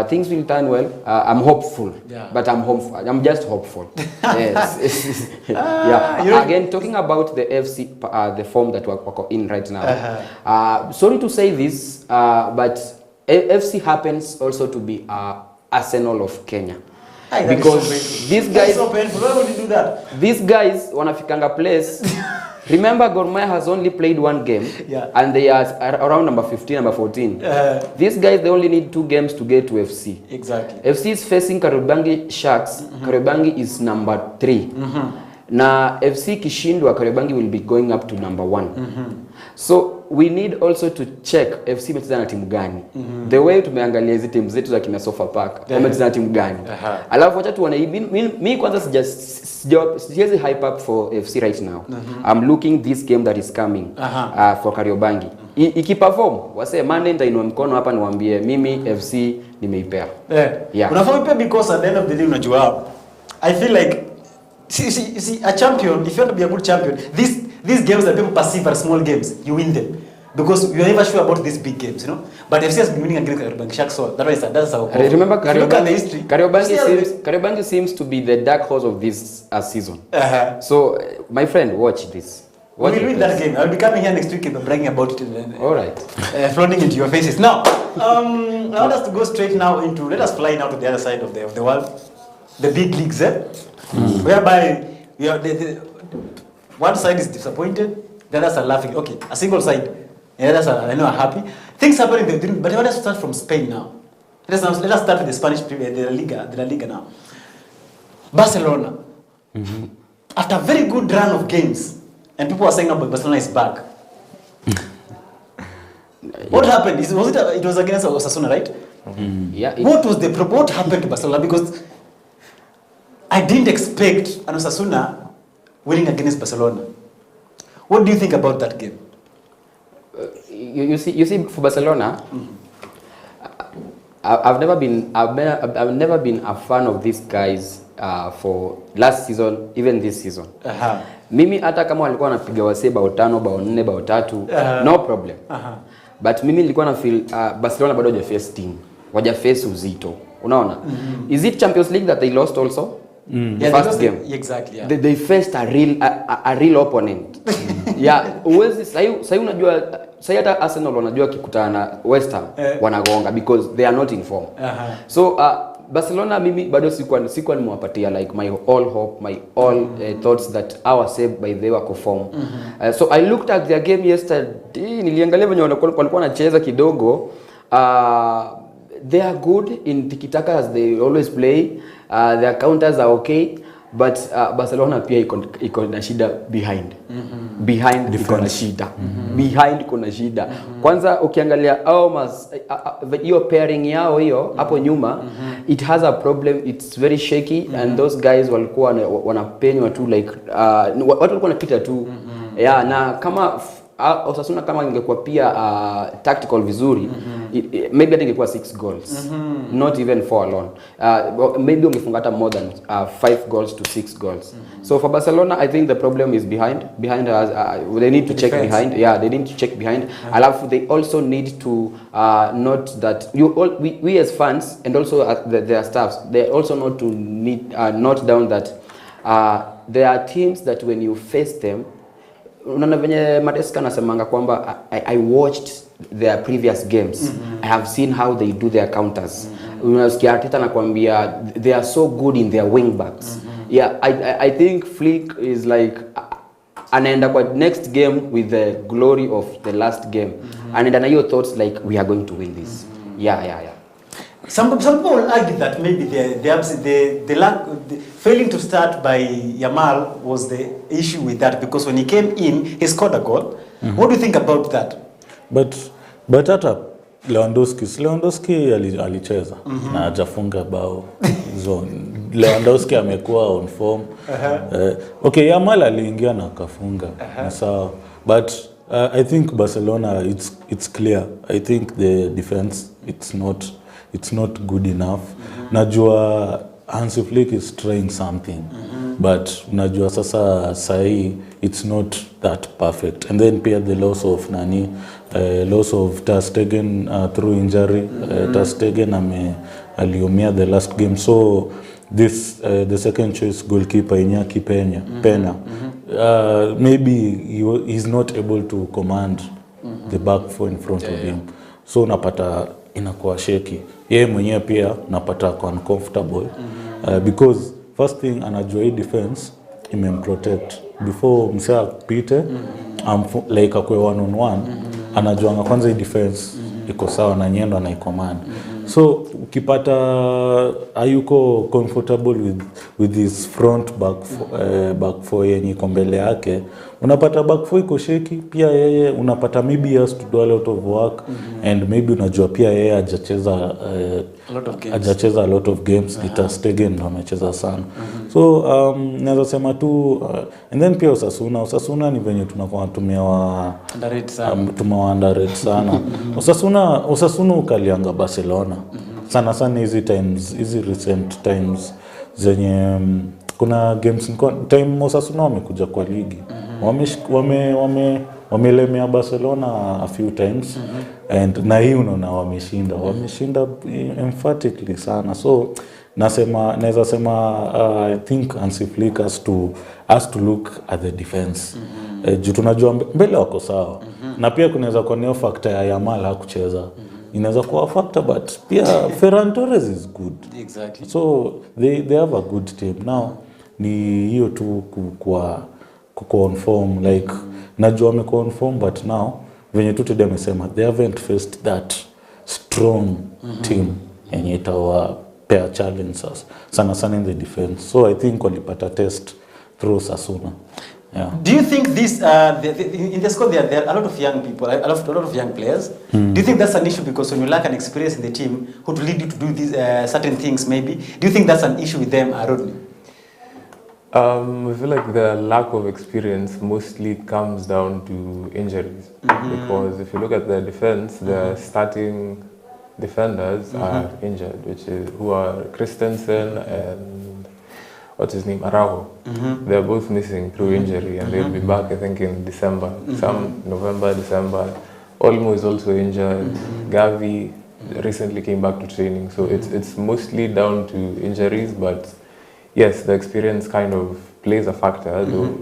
things will turn well. I'm hopeful, but I'm just hopeful. Yes. Yeah. Again, talking about the FC, the form that we're in right now. Sorry to say this, but FC happens also to be Arsenal of Kenya. Aye, that is because so painful. these That is guys so painful. Why would you do that? these guys wanafikanga place. Remember, Gor Mahia has only played one game, Yeah. and they are around number 15, number 14. These guys, they only need 2 games to get to FC. Exactly. FC is facing Kariobangi Sharks. Kariobangi is number 3. Na FC kishindwa, Kariobangi will be going up to number 1. So we need also to check FC imecheza na timu gani. The way tumeangalia hizi timu zetu za kina Sofapaka, wamecheza na timu gani. Alafu acha tuone mimi kwanza sijazi hype up for FC right now. I'm looking this game that is coming for Kariobangi. Ikiperform, wase Monday nitainua mkono hapa niwaambie mimi FC nimeipea. Yeah. Unafaa pia because at the end of the day unajua I feel like see a champion, if you want to be a good champion, these games that people perceive are small games, you win them. Because you are never sure about these big games, you know. But FC has been winning against Kariobangi Sharks, so that's how. Remember, look at the history. Kariobangi seems to be the dark horse of this season. So, my friend, watch this. We will win that game. I'll be coming here next week and bragging about it. All right. Flaunting into your faces. Now, I want us to go straight now into. Let us fly now to the other side of the world, the big leagues, whereby we are one side is disappointed, the others are laughing. Okay, a single side. The others are, I know, are happy. Things happen in the but I want us to start from Spain now. Let us start with the Spanish Premier, the La Liga now. Barcelona. After a very good run of games, and people are saying about Barcelona is back. What happened? It was against Osasuna, right? Yeah. What happened to Barcelona? Because I didn't expect an Osasuna winning against Barcelona. What do you think about that game? You see, for Barcelona, I've never been a fan of these guys for last season, even this season. Mimi hata kama walikuwa wanapiga wase bao 5, bao 4, bao 3, no problem. But mimi nilikuwa na feel Barcelona bado hawajaface team, hawajaface uzito. Unaona? Is it Champions League that they lost also? Yeah, first game. Exactly. Yeah. They faced a real opponent. Yeah, uwezi sahi unajua sahi hata Arsenal wanajua kikutana na West Ham wanagonga because they are not in form. So Barcelona mimi bado sikuwa nimewapatia like my all hope, my all thoughts that our save by they were conform. So I looked at their game yesterday, niliangalia venye walikuwa wanacheza kidogo. They are good in tiki-taka as they always play. Their counters are okay, but Barcelona pia iko na shida behind. Behind iko na shida. Behind kuna shida. Kwanza ukiangalia hiyo pairing yao hiyo hapo nyuma, it has a problem. It's very shaky and those guys walikuwa wanapenywa tu like watu walikuwa wanapita tu. Yeah, na kama Osasuna kama ingekuwa pia tactical vizuri, maybe I think it was 6 goals, not even 4 alone. Maybe ungefunga hata more than 5 goals to 6 goals. So for Barcelona, I think the problem is behind us. They need to check behind. Yeah, they need to check behind. Alafu they also need to note that we as fans and also their staffs, they also need to note down that there are teams that when you face them, unaona venye Mateska anasemanga kwamba I watched their previous games. I have seen how they do their counters. Unasikia Arteta anakuambia they are so good in their wing backs. Yeah, I think Flick is like anaenda kwa next game with the glory of the last game. Anaenda na hiyo thoughts like we are going to win this. Yeah. Some people will argue that maybe the failing to start by Yamal was the issue with that, because when he came in, he scored a goal. What do you think about that? But hata Lewandowski alicheza na hajafunga bao. Lewandowski amekuwa on form. Okay, Yamal aliingia na akafunga. Sawa. But I think Barcelona, it's clear. I think the defense it's not good enough. Najua Hansi Flick is trying something, but najua sasa sahi it's not that perfect. And then pia the loss of Ter Stegen through injury. Ter Stegen aliumia the last game. So this the second choice goalkeeper Iñaki Pena, maybe he's not able to command the back four in front of him. So napata inakuwa shaky. Yeye mwenyewe pia napata kwa uncomfortable. Because first thing anajua hii defense imemprotect before msea apite like akwe one on one anajua kwanza hii defense iko sawa na nyendo anaicommand. So ukipata hayuko comfortable with his front back four yenye iko mbele yake, unapata back four iko shaky pia yeye, unapata maybe he has to do a lot of work and maybe unajua pia yeye hajacheza a lot of games Ter Stegen ndo amecheza sana. So naweza sema tu and then pia Osasuna ni venye tunakuwa underrated sana. Osasuna ukalianga Barcelona sana hizi recent times zenye kuna games time Osasuna wamekuja kwa ligi wamelemea Barcelona a few times and na hii unaona wameshinda emphatically sana. So naweza sema I think Hansi Flick has to look at the defense. Juu tunajua mbele wako sawa na pia kunaweza kuwa neo factor ya Yamal hakucheza inaweza kuwa factor, but pia Ferran Torres is good. Exactly. So they have a good team now. Ni hiyo tu kuconform like najua wameconform, but now venye tu today amesema they haven't faced that strong team yenye itawapea challenges sana in the defense. So I think walipata test through Osasuna. Yeah. Do you think this in the squad there are a lot of young people, a lot of young players? Do you think that's an issue because when you lack an experience in the team who to lead you to do these certain things maybe? Do you think that's an issue with them, Rodney? I feel like the lack of experience mostly comes down to injuries. Because if you look at the defense, the starting defenders are injured, who are Christensen and what's his name, Araujo. They're both missing through injury, and they'll be back I think in December, some November, December. Olmo is also injured. Gavi recently came back to training, so it's mostly down to injuries, but yes, the experience kind of plays a factor, though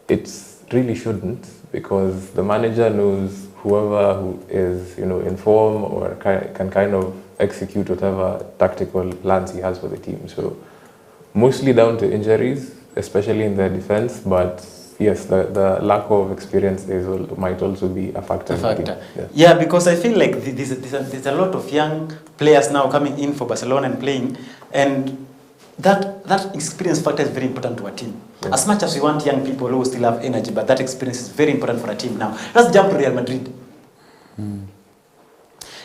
it really shouldn't, because the manager knows whoever who is, in form or can kind of execute whatever tactical plans he has for the team. So mostly down to injuries, especially in the defense, but yes, the lack of experience might also be a factor. Yeah, because I feel like there's a lot of young players now coming in for Barcelona and playing, and that experience factor is very important to a team. Yeah. As much as we want young people who still have energy, but that experience is very important for a team now. Let's jump to Real Madrid.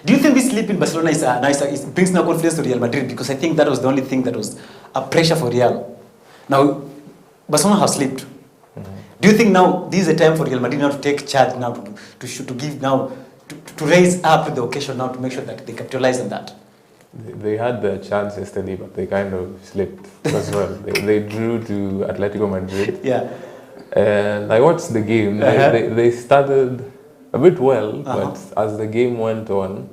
Do you think this sleep in Barcelona it brings now confidence to Real Madrid? Because I think that was the only thing that was a pressure for Real. Now, Barcelona has slept. Do you think now this is a time for Real Madrid now to take charge now to give now to raise up to the occasion now to make sure that they capitalize on that? They had the chance yesterday, but they kind of slipped as well. They drew to Atletico Madrid. Yeah. And I watched the game. They started a bit well, but as the game went on,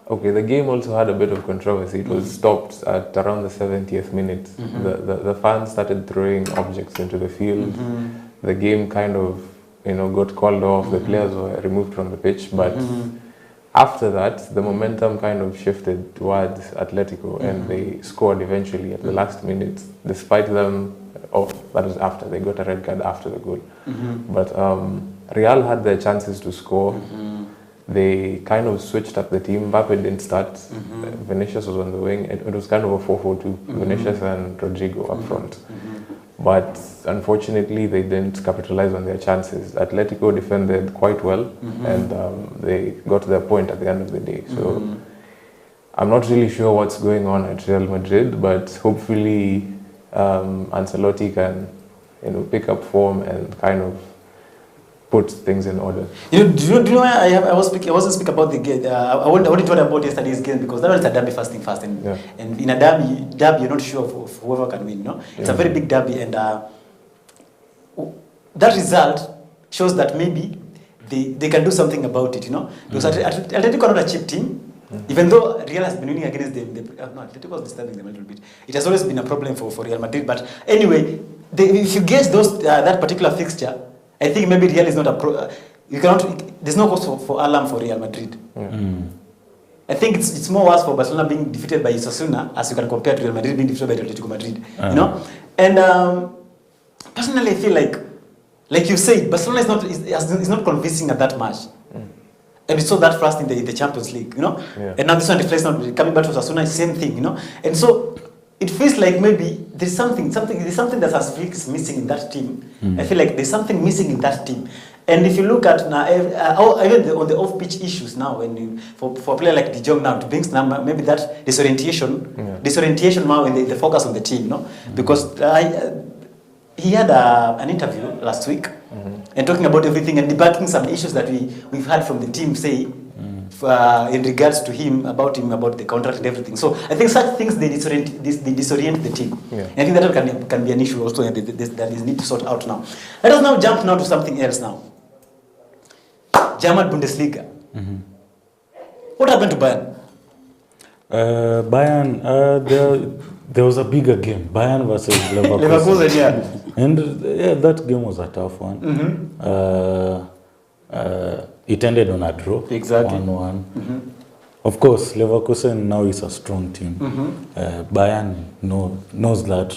okay, the game also had a bit of controversy. It was stopped at around the 70th minute. The fans started throwing objects into the field. The game kind of, got called off. The players were removed from the pitch, but after that, the momentum kind of shifted towards Atletico, and they scored eventually at the last minute, despite them. That was after they got a red card after the goal. But Real had their chances to score. They kind of switched up the team. Mbappe didn't start. Vinicius was on the wing. It was kind of a 4-4-2. Vinicius and Rodrigo up front. But unfortunately, they didn't capitalize on their chances. Atletico defended quite well, and they got their point at the end of the day. So I'm not really sure what's going on at Real Madrid, but hopefully Ancelotti can, pick up form and kind of put things in order. Do you know I wasn't speaking about the game. I wanted to talk about yesterday's game because that was a derby first, and in a derby you're not sure of whoever can win. It's a very big derby, and that result shows that maybe they can do something about it. Because Atletico are not a cheap team. Even though Real has been winning against them, Atletico was disturbing them a little bit. It has always been a problem for Real Madrid. But anyway, if you guess that particular fixture, I think maybe Real is not you cannot. There's no cause for alarm for Real Madrid. I think it's more worse for Barcelona being defeated by Osasuna as you can compare to Real Madrid being defeated by Atletico Madrid. You know, and personally I feel like you said, Barcelona is not convincing at that much. And we saw that first in the Champions League, you know. Yeah. And now this one reflects on coming back to Osasuna, same thing, you know. And so it feels like maybe there's something that has Felix missing in that team. I feel like there's something missing in that team. And if you look at now, even on the off-pitch issues now, for a player like De Jong now, it brings now maybe that disorientation now in the focus on the team, you know, because he had an interview last week and talking about everything and debunking some issues that we've had from the team, say, in regards to him, about the contract and everything. So I think such things, they disorient the team. Yeah. And I think that can be an issue also that is need to sort out now. Let us now jump now to something else now. German Bundesliga. What happened to Bayern? Bayern, there was a bigger game, Bayern versus Leverkusen. Leverkusen, yeah. And that game was a tough one. It ended on a draw, exactly 1-1. Of course, Leverkusen now is a strong team. Bayern knows that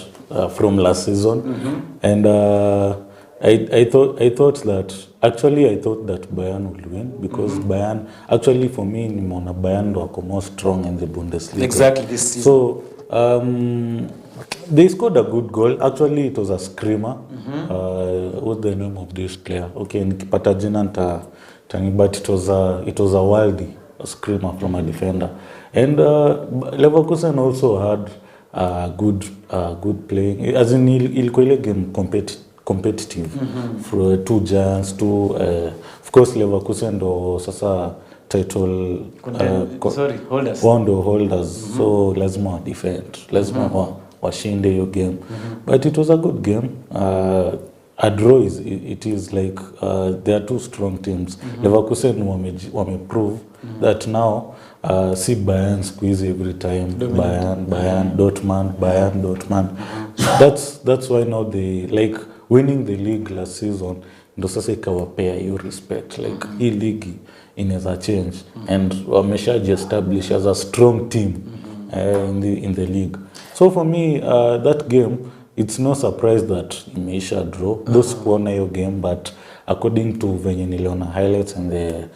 from last season, and I thought that Bayern would win because Bayern, actually for me, Bayern were more strong in the Bundesliga. Exactly this season. So they scored a good goal. Actually, it was a screamer. What's the name of this player? Okay, nikipata jina but it was a worldie, a screamer from a defender. And Leverkusen also had good playing. As in, ilikuwa ile game competitive for two giants, of course Leverkusen do sasa title holders. So lazima defend, lazima washinde hiyo game. But it was a good game. A draw it is like there are two strong teams. Leverkusen wame prove that now see Bayern squeeze every time. Bayern Dortmund. That's why now they like winning the league last season. Ndo sasa ikawapea you respect, like hii league inaweza change and wameshaji establish as a strong team in the league. So for me, that game, it's no surprise that imeisha draw. Those kuona hiyo game, but according to venye niliona highlights and the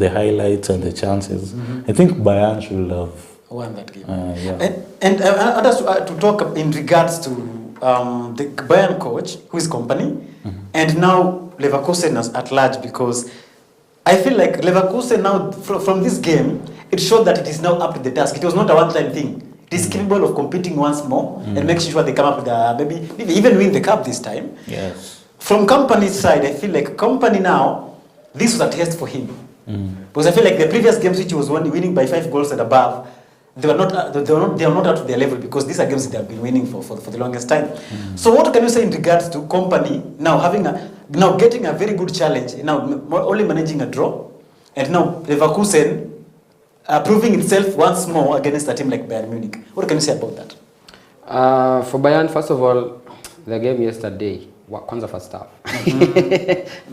highlights and the chances, I think Bayern should have won that game. Yeah. And I want us to talk in regards to the Bayern coach, who is company, and now Leverkusen at large, because I feel like Leverkusen now, from this game, it showed that it is now up to the task. It was not a one-time thing. It is capable of competing once more and making sure they come up with maybe even win the cup this time. Yes. From company's side, I feel like company now, this was a test for him. Because I feel like the previous games which he was winning by 5 goals and above, they are not up to their level, because these are games they have been winning for the longest time. So what can you say in regards to company now getting a very good challenge, now only managing a draw, and now Leverkusen proving itself once more against a team like Bayern Munich? What can you say about that? For Bayern, first of all, the game yesterday, kwanza first half.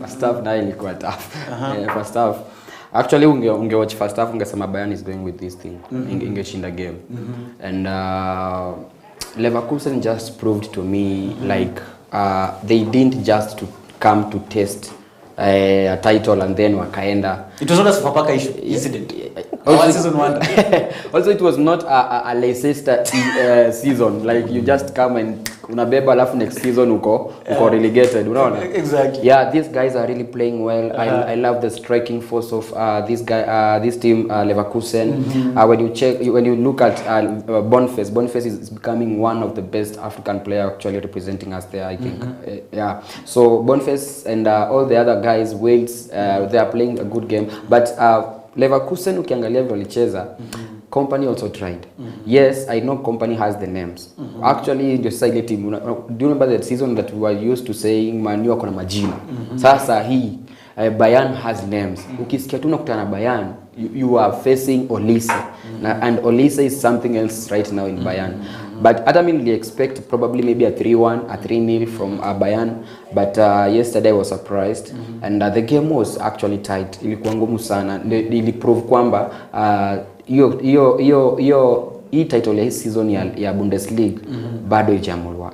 First half na ilikuwa tough. First half. Actually, unge first half, ungesema Bayern is going with this thing. Ingeshinda game. And Leverkusen just proved to me like they didn't just to come to test a title and then wakaenda. It was not a Sofapaka incident. Also, it was not a Leicester season. Like you just come and unabeba alafu next season uko relegated. Unaona? Exactly. Yeah, these guys are really playing well. I love the striking force of this team Leverkusen. When you look at Boniface is becoming one of the best African players actually representing us there, I think. Yeah. So Boniface and all the other guys, Wales, they are playing a good game. But Leverkusen ukiangalia walicheza, company also tried. Yes, I know company has the names. Actually, the side team, do you remember that season that we were used to saying Manu wako na majina? Sasa hii Bayern has names. Ukisikia tu unakutana na Bayern, you are facing Olise. And Olise is something else right now in Bayern. But hata mimi nili expect probably maybe a 3-1, a 3-0 from Bayern, but yesterday I was surprised, and the game was actually tight. Ilikuwa ngumu sana. Ili prove kwamba hii title ya hii season ya Bundesliga bado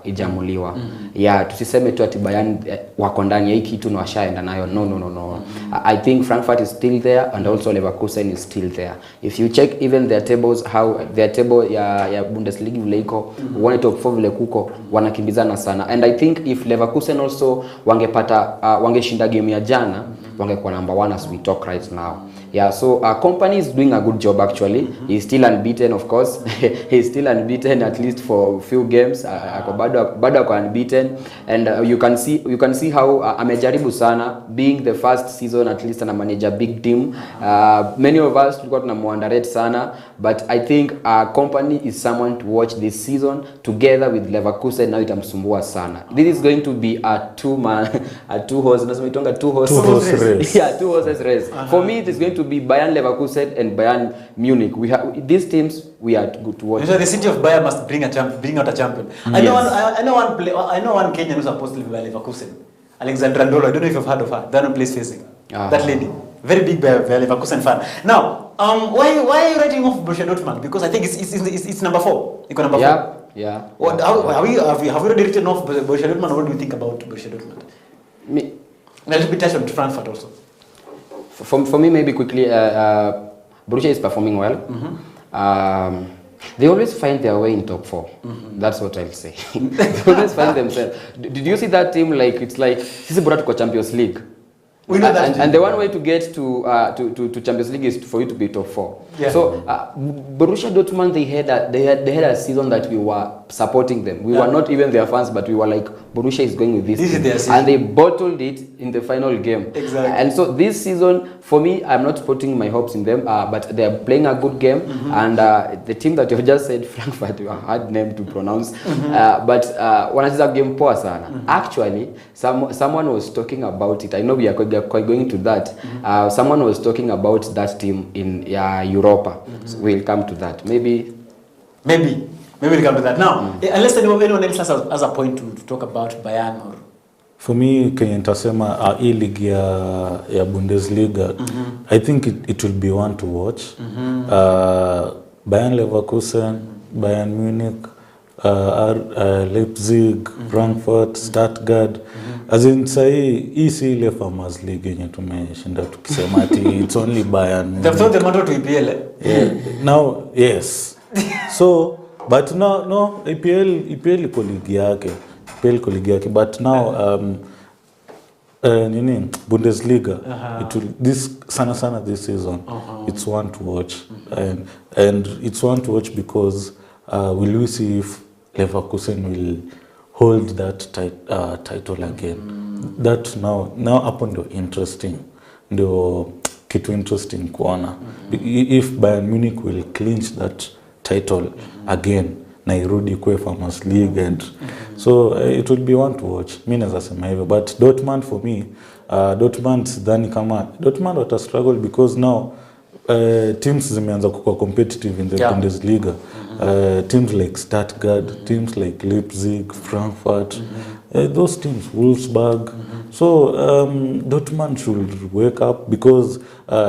ijamuliwa. Ya tusiseme tu ati Bayern wako ndani ya hii kitu na washaenda nayo. No. I think Frankfurt is still there, and also Leverkusen is still there. If you check even their tables, how their table ya Bundesliga vile iko, one top 4 vile kuko, wanakimbizana sana. And I think if Leverkusen also wangeshinda game ya jana, wangekuwa number 1 as we talk right now. Yeah, so company is doing a good job actually. He's still unbeaten, of course. He's still unbeaten at least for a few games. Bado ako unbeaten, and you can see how amejaribu sana, being the first season at least, ana manage a big team. Many of us tulikuwa tunamuunderrate sana, but I think company is someone to watch this season together with Leverkusen. Now itamsumbua sana. This is going to be a two horse race. Yeah, two horses race. For me, it is going to be Bayern Leverkusen and Bayern Munich. These teams we are good to watch. So the city of Bayern must bring out a champion. I know one Kenyan who's supposed to live by Leverkusen. Alexandra Ndolo. I don't know if you've heard of her. That one plays facing. That lady, very big Leverkusen fan. Now, why are you writing off Borussia Dortmund? Because I think it's number 4. You got number 4. Yeah. What? Have we already written off Borussia Dortmund? What do you think about Borussia Dortmund? A little bit touch on Frankfurt also. For me, maybe quickly, Borussia is performing well. They always find their way in top 4. That's what I'll say. They always find themselves. Did you see that team? Like, it's like this is Borussia Champions League. We know that. And the one way to get to Champions League is for you to be top 4. Yeah. So Borussia Dortmund, they had a season that we were supporting them. We were not even their fans, but we were like, Borussia is going with this is their season. And they bottled it in the final game. Exactly. And so this season, for me, I'm not putting my hopes in them, but they're playing a good game. And the team that you just said, Frankfurt, a hard name to pronounce, but wanacheza game poa sana. Actually, someone was talking about it. I know we are quite going to that. Someone was talking about that team in Europa. So we'll come to that. Maybe we'll come to that. Now, unless anyone else has a point to talk about Bayern or... For me, Kenya nitasema hii ligi ya Bundesliga, I think it will be one to watch. Bayern Leverkusen, Bayern Munich, Leipzig, Frankfurt, Stuttgart. As in hii si ile Farmers League yenye tumeshinda tukisema ati it's only Bayern. They've thrown the matter to EPL. Now, yes. So, but no, EPL iko ligi yake. But now Bundesliga, it will this this season. It's one to watch, and it's one to watch because will we see if Leverkusen will hold that title again? That now hapo ndio interesting, ndio kitu interesting kuona. If Bayern Munich will clinch that title again, na irudi kwa Farmers League, and so it will be one to watch. Mimi naweza sema hivyo, but Dortmund for me, Dortmund sidhani kama Dortmund wata struggle because now teams zimeanza kuwa competitive in the Bundesliga. Teams like Stuttgart, teams like Leipzig, Frankfurt, those teams, Wolfsburg. So Dortmund should wake up because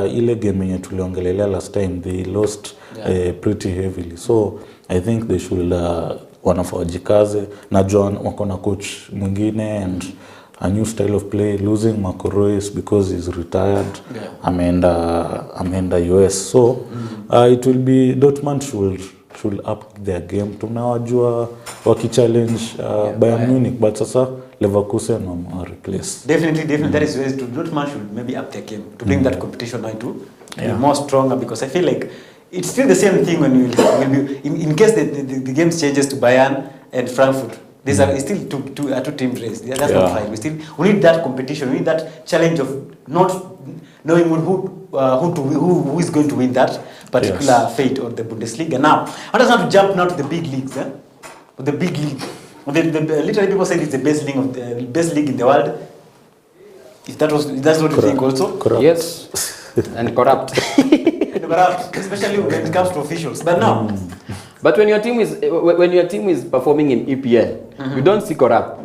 ile game yenye tuliongelelea last time, they lost pretty heavily. So I think they should wanafajikaze. Najua wako na coach mwingine and a new style of play, losing Marco Reus because he's retired. Ameenda US. So it will be Dortmund should up their game. Tunawajua wakichallenge Bayern Munich, but sasa Leverkusen replace. Definitely that is where Dortmund should maybe up their game to bring that competition now to be more stronger, because I feel like it's still the same thing when you will be in case the game changes to Bayern and Frankfurt. These are still two team race. That's not right. We need that competition. We need that challenge of not knowing who is going to win that particular fate or the Bundesliga. Now, I just have to jump now to the big leagues. The big league. Literally, people say it's the best league in the world. If that's what you think also. Corrupt. Yes, and corrupt. Especially when it comes to officials. But now, But when your team is performing in EPL, you don't see corrupt.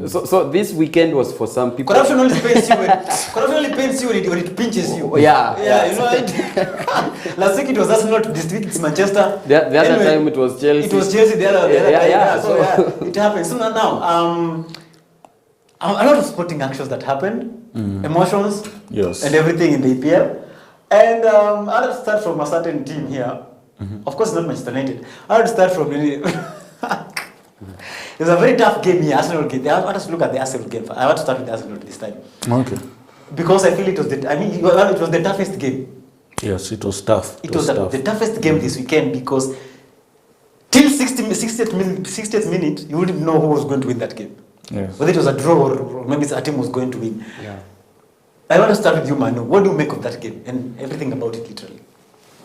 So this weekend was for some people. Corruption only pains you when it pinches you. Yeah. You know it. Last week it was Arsenal, this week it's Manchester. The other time it was Chelsea. It was Chelsea the other time. So it happens. So now, a lot of sporting actions that happened, emotions, Yes. and everything in the EPL. And I'll start from a certain team here. Of course, not Manchester United. I'll start from it was a very tough game here, Arsenal game. I want us to look at the Arsenal game. I want to start with Arsenal this time. Okay. Because I feel it was the toughest game. Yes, it was tough. It was the toughest game this weekend because till 60th minute, you wouldn't know who was going to win that game. Yes. Whether it was a draw or maybe a team was going to win. Yeah. I want to start with you, Manu. What do you make of that game and everything about it, literally?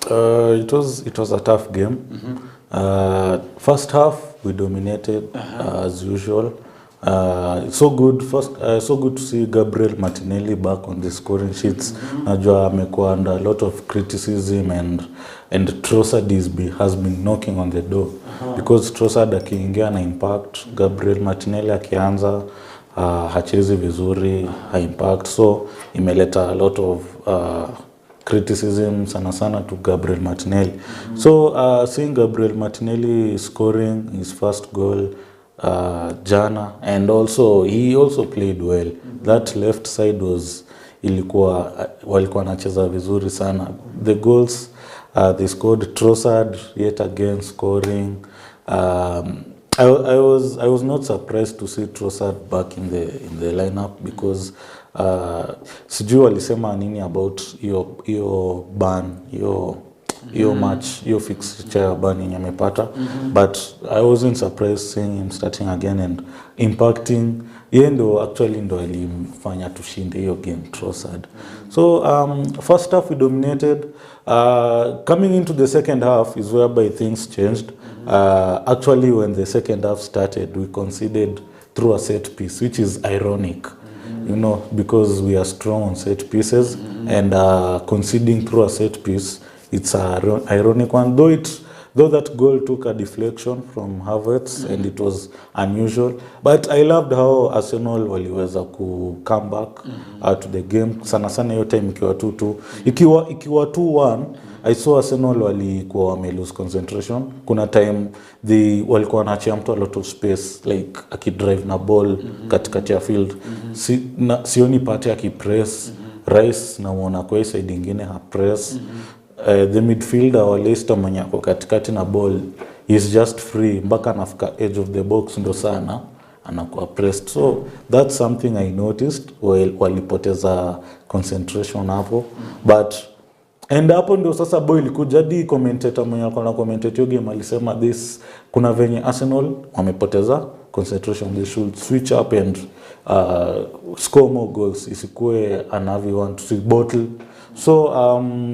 It was a tough game. First half we dominated as usual. So good to see Gabriel Martinelli back on the scoring sheets. Najua amekuwa under a lot of criticism and Trossard has been knocking on the door because Trossard akiingia na impact, Gabriel Martinelli akianza hachezi vizuri, impact, so imeleta a lot of criticism sana to Gabriel Martinelli. So seeing Gabriel Martinelli scoring his first goal jana, and he also played well. That left side walikuwa nacheza vizuri sana. The goals they scored, Trossard yet again scoring. I was not surprised to see Trossard back in the lineup because sijui walisema nini about hiyo ban, hiyo match, hiyo fixture ban yenye amepata, but I wasn't surprised seeing him starting again and impacting. Yeye ndo alimfanya tushinde hiyo game, Trossard. So first half we dominated. Coming into the second half is whereby things changed. Actually, when the second half started, we conceded through a set piece, which is ironic, because we are strong on set pieces, and conceding through a set piece, it's an ironic one. Though that goal took a deflection from Havertz, and it was unusual, but I loved how Arsenal waliweza ku come back to the game. Sana hiyo time ikiwa 2-2, ikiwa 2-1, I saw Arsenal walikuwa wame lose concentration. Kuna time walikuwa wanaachia mtu a lot of space, like akidrive na ball katikati ya field. Sioni Partey akipress, Rice na muona kwa side nyingine ha press. The midfielder wa Leicester mwenye ako katikati na ball is just free mpaka anafika edge of the box ndo sana anakuwa pressed. So that's something I noticed walipoteza concentration hapo. But and hapo ndio sasa boy ilikuja di commentator mwenye alikuwa na commentate hiyo game alisema kuna venye Arsenal wamepoteza concentration, they should switch up and score more goals, isikue another one to bottle. So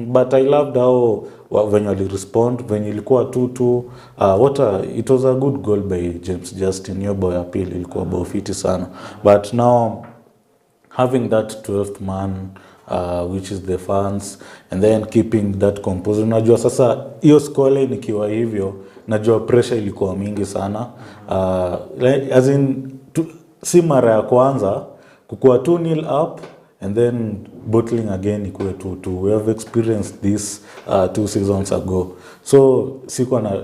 but I loved how when you respond, when ilikuwa 2-2, it was a good goal by James Justin. Hiyo boy ya pili ilikuwa bao fiti sana. But now having that 12th man, which is the fans, and then keeping that composure. Najua sasa hiyo scoreline ikiwa hivyo, najua pressure ilikuwa mingi sana. As in si mara ya kwanza kukua 2-0 up and then bottling again ikuwe 2-2. We have experienced this 2 seasons ago. So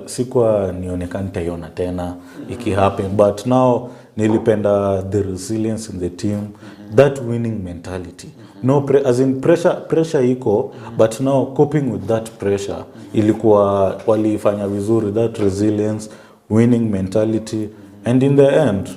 sikuwa nionekana tayona tena iki happen, but now nilipenda the resilience in the team, that winning mentality. No as in pressure iko, but now coping with that pressure ilikuwa walifanya vizuri, that resilience, winning mentality, and in the end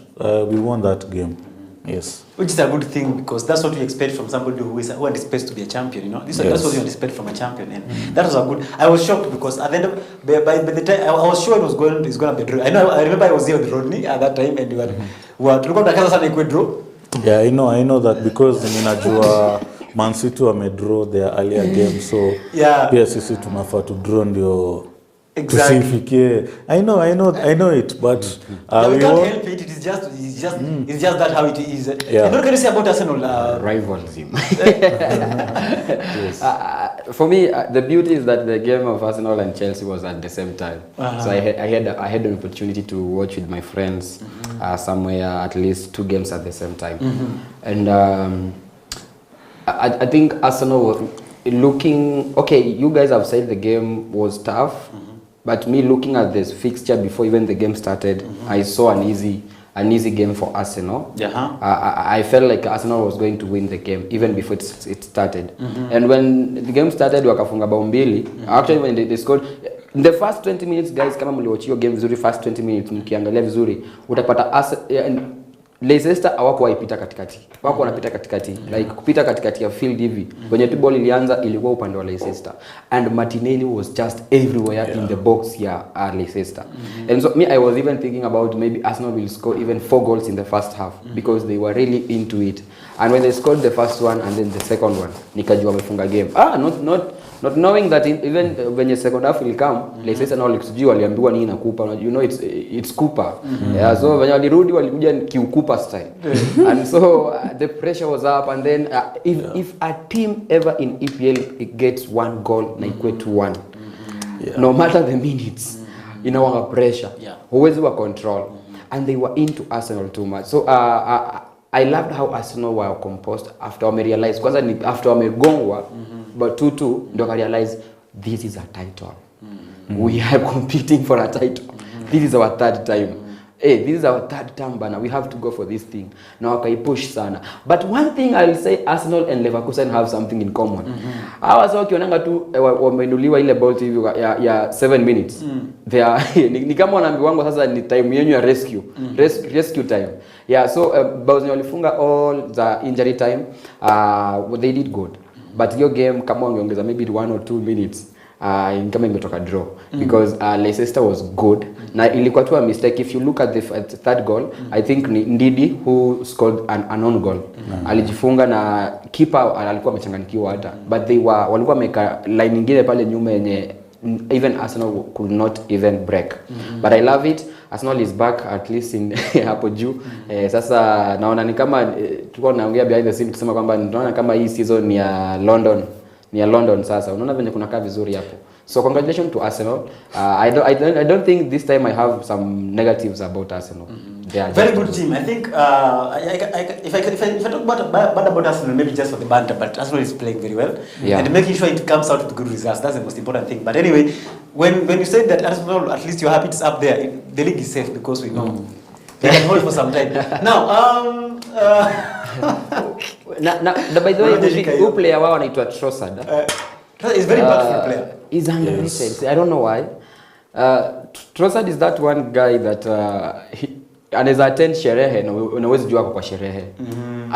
we won that game. Yes. Which is a good thing because that's what we expect from somebody who anticipates to be a champion, That's what you anticipate from a champion, and that was a good. I was shocked because at the end of by the time I was sure it's going to be draw. I remember I was here with Rodney at that time, and we were tulikuwa tunakaza sana ikuwe draw. Yeah, I know that because ninajua Man City wamedraw their earlier game, so pia sisi tunafaa to draw ndio exactly. Tusifikie. I know it, but we can't help it. It's just that how it is. Yeah. And what can you say about Arsenal? Rivalry. Yes. For me, the beauty is that the game of Arsenal and Chelsea was at the same time. So I had an opportunity to watch with my friends somewhere at least 2 games at the same time. And I think Arsenal was looking, okay, you guys have said the game was tough, but me looking at this fixture before even the game started, I saw an easy game for Arsenal. I felt like Arsenal was going to win the game even before it started. And when the game started, wakafunga bao mbili. Actually, when they scored, in the first 20 minutes, guys, kama mliwatch hiyo game vizuri, first 20 minutes mkiangalia vizuri, utapata Leicester hawako waipita katikati. Wako wanapita katikati. Like kupita katikati ya field hivi. When the ball ilianza ilikuwa upande wa Leicester. And Martinelli was just everywhere in the box ya Leicester. And so I was even thinking about maybe Arsenal will score even 4 goals in the first half because they were really into it. And when they scored the first one and then the second one, nikajua wamefunga game. Not knowing that even when the second half will come, Leicester na walikujua waliambiwa nini na Cooper. You know it's Cooper. Yeah, so when walirudi walikuja Cooper style. And so the pressure was up, and then if a team ever in EPL it gets 1 goal na equate to 1, no matter the minutes, inawa pressure. Huwezi wa control. And they were into Arsenal too much. So I loved how Arsenal were composed after I realized kwanza ni after wamegongwa but 2-2 ndo I realized this is a title. We are competing for a title. This is our 3rd time. Hey, this is our 3rd time bana. We have to go for this thing. Now I push sana. But one thing I will say, Arsenal and Leverkusen have something in common. Hawa sawa kionanga tu wameinuliwa ile ball hivi ya 7 minutes. They are ni kama wanaambiwa sasa ni time yenu ya rescue time. Yeah, so Bauzni walifunga all the injury time. They did good. But your game kama wangeongeza maybe 1 or 2 minutes. Kama imetoka draw because Leicester was good. Na ilikuwa tu a mistake. If you look at the 3rd goal, I think Ndidi who scored an own goal. Alijifunga na keeper alikuwa amechanganyikiwa hata. But walikuwa wameka line nyingine pale nyuma yenye even Arsenal could not even break. But I love it. Arsenal is back at least in hapo juu. Sasa naona ni kama tulikuwa tunaongea behind the scene kusema kwamba naona kama hii season ni ya London sasa. Unaona venye kuna kaa vizuri hapo. So congratulations to Arsenal. I don't think this time I have some negatives about Arsenal. They are very good team. I think if I talk about Arsenal, maybe just for the banter, but Arsenal is playing very well and making sure it comes out with good results. That's the most important thing. But anyway, when you said that Arsenal, at least you're happy it's up there, the league is safe because we know they can hold for some time. Now, by the way, who player wao anaitwa Trossard? He's very powerful player. He's underrated. Yes. I don't know why. Trossard is that one guy that anaweza attend sherehe na unaweza jua kwa sherehe.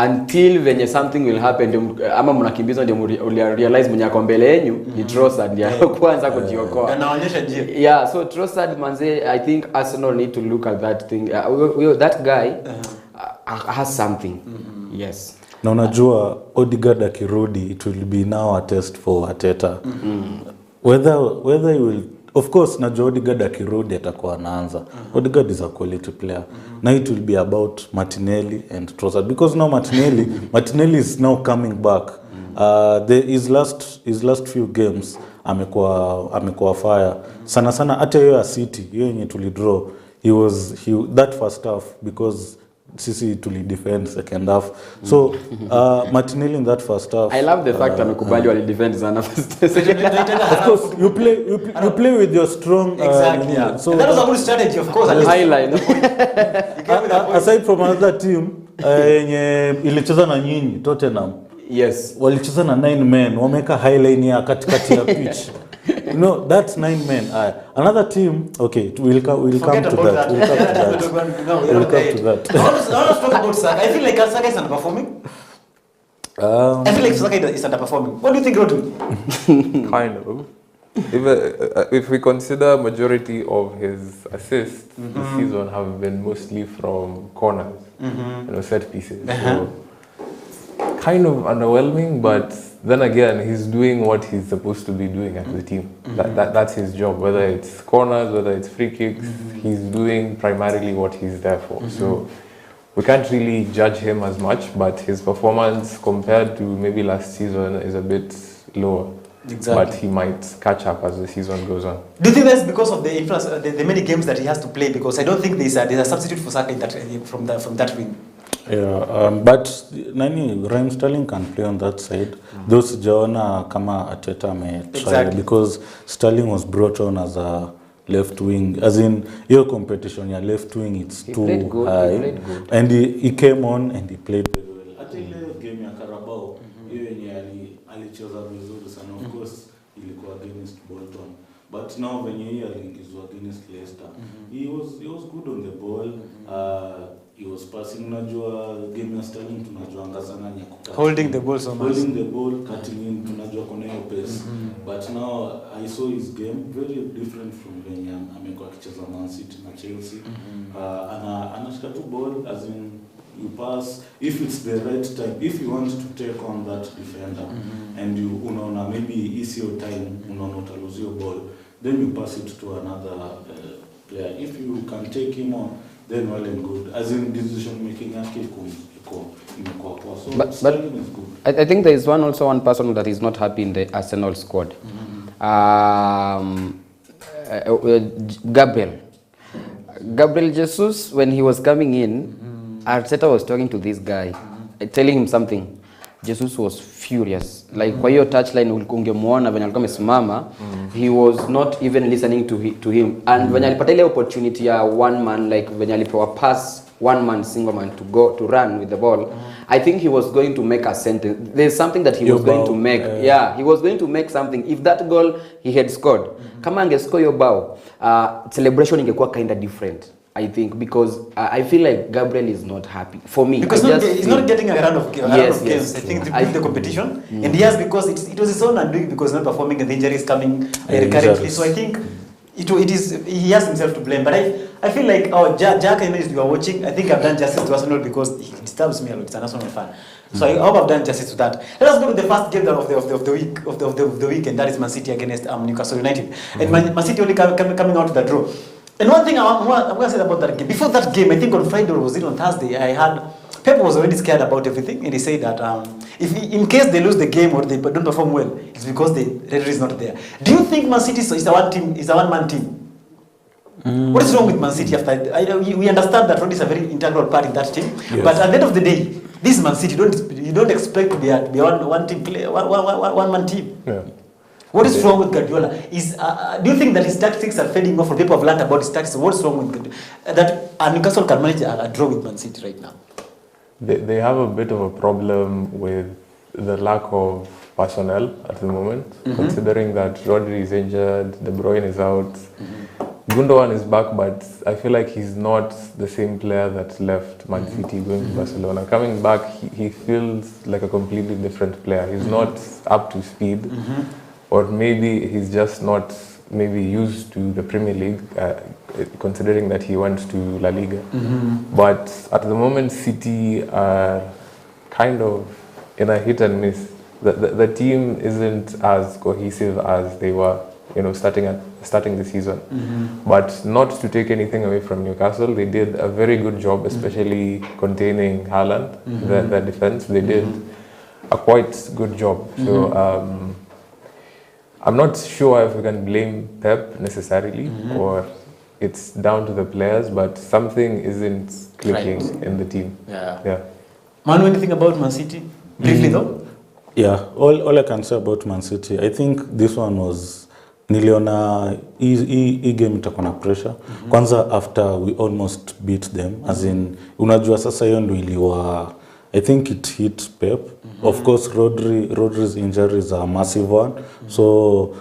Until venye something will happen ama mnakimbizwa ndio realize mwenye ako mbele yenu ni Trossard ndio kwanza kujiokoa. Anaonyesha njia. Yeah, so Trossard manze, I think Arsenal need to look at that thing. That guy has something. Yes. Na unajua Odegaard akirudi it will be now a test for Arteta. Whether he will, of course najua Odegaard akirudi atakuwa anaanza. Odegaard is a quality player. Now it will be about Martinelli and Trossard because now Martinelli is now coming back. His last few games amekuwa fire. Sana hata hiyo ya City, hiyo yenye tulidraw, that first half because sisi tuli defend second half. So Martinelli in that first half. I love the fact amekubali wali defend sana first. Of course you play with your strong exactly. So and that was a good strategy, of course. Highline. Aside from another team yenye ilicheza na nyinyi Tottenham. Yes. Walicheza na 9 men, wameka highline ya katikati ya pitch. You know, that's 9 men. Another team, okay, we'll come to that. We'll come to that. I want to talk about Saka. I feel like Saka is underperforming. I feel like Saka is underperforming. What do you think, Rotu? Kind of. If we consider majority of his assists this season have been mostly from corners, set pieces. So, kind of underwhelming, but then again, he's doing what he's supposed to be doing at the team. That's his job, whether it's corners, whether it's free kicks, he's doing primarily what he's there for. So we can't really judge him as much, but his performance compared to maybe last season is a bit lower. but he might catch up as the season goes on. Do you think that's because of the influence, the many games that he has to play? Because I don't think there's a substitute for Saka in that, from that wing. Yeah, but Raheem Sterling can play on that side. Those Joanna kama Ateta may try because Sterling was brought on as a left wing, as in your competition, your left wing, it's too high. And he came on and he played very well. Hata ile game ya Carabao, hiyo yenye alicheza vizuri sana. Of course, ilikuwa against Bolton. But now when he aliingizwa against Leicester, he was good on the ball. He was passing, unajua game ya Sterling tunajuanga sana ni kukata. Holding the ball so much. Holding the ball, cutting in, tunajua kuna hiyo pace. But now I saw his game very different from when amekuwa akicheza Man City na Chelsea. Anashika tu ball, as in you pass if it's the right time, if you want to take on that defender and you unaona maybe is your time, unaona utalose your ball, then you pass it to another player. If you can take him on, then well and good. As in decision making yake imekuwa poa. So Sterling is good. I think there is one person that is not happy in the Arsenal squad. Gabriel Jesus, when he was coming in, Arteta was talking to this guy, telling him something. Jesus was furious. Like kwa hiyo touchline ungemuona venye alikuwa amesimama, he was not even listening to him. And venye alipata ile opportunity ya one man, like venye alipewa pass one man, single man to run with the ball, I think he was going to make a sentence. There's something that he was going to make. He was going to make something. If that goal he had scored, kama angescore your bao, celebration ingekuwa kind of different. I think because I feel like Gabriel is not happy. For me, because he's not getting a run of games. I think to the competition, and he has, because it was his own undoing, because not performing and the injury is coming recurrently. So I think it is he has himself to blame. But I feel like Jack, I know you are watching. I think I've done justice to Arsenal because he disturbs me a lot. It's an Arsenal fan. So I hope I've done justice to that. Let us go to the first game of the week, and that is Man City against Newcastle United. And Man City only coming out to the draw. And one thing I'm going to say about that game, before that game, I think on Friday or was it on Thursday, I had Pep was already scared about everything, and he said that if in case they lose the game or they don't perform well, it's because the referee is not there. Do you think Man City is a one-man team? What is wrong with Man City after? We understand that Rod is a very integral part in that team, but at the end of the day, this Man City you don't expect to be one team play, one-man team. Yeah. What is wrong with Guardiola? Do you think that his tactics are fading off? Or people have learned about his tactics. What's wrong with Guardiola? That Newcastle can manage a draw with Man City right now? They have a bit of a problem with the lack of personnel at the moment, considering that Rodri is injured, De Bruyne is out. Gundogan is back, but I feel like he's not the same player that left Man City going to Barcelona. Coming back, he feels like a completely different player. He's not up to speed. Or maybe he's just not used to the Premier League, considering that he went to La Liga. But at the moment, City are kind of in a hit and miss. The team isn't as cohesive as they were, starting the season. But not to take anything away from Newcastle, they did a very good job, especially containing Haaland, the defense. They did a quite good job. So. I'm not sure if we can blame Pep necessarily, or it's down to the players, but something isn't clicking in the team. Yeah. Manu, anything about Man City? Briefly though? Yeah, all I can say about Man City, I think this one was niliona hii game itakuwa na pressure. Kwanza after we almost beat them, as in unajua sasa hiyo ndio iliwa, I think it hit Pep. Of course, Rodri's injury is a massive one. So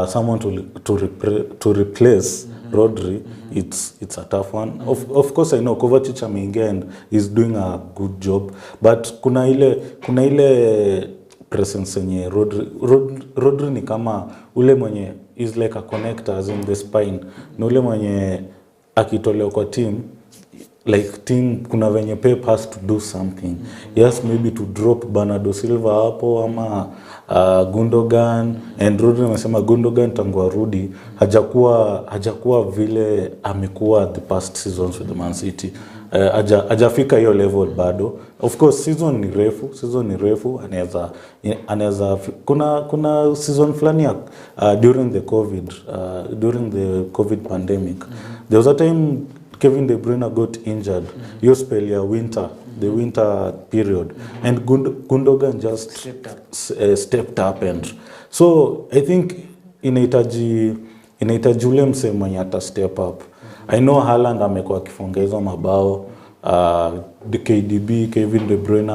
someone to replace Rodri, it's a tough one. Of course, I know Kovacic ameingia and is doing a good job. But kuna ile presence yenye Rodri ni kama ule mwenye is like a connector, as in the spine. Na ule mwenye akitolewa kwa team, like team kuna venye Pep has to do something. Yes, maybe to drop Bernardo Silva hapo ama Gundogan, and Rodri amesema Gundogan tangu arudi hajakuwa vile amekuwa the past seasons with the Man City. hajafika hiyo level bado. Of course season ni refu, anaweza kuna season fulani during the COVID pandemic. There was a time Kevin De Bruyne got injured. Hiyo spell ya the winter period, and Gundogan just stepped up, and so I think inahitaji ule msemo mwenye ata step up. I know Haaland amekuwa akifunga hizo mabao, KDB Kevin De Bruyne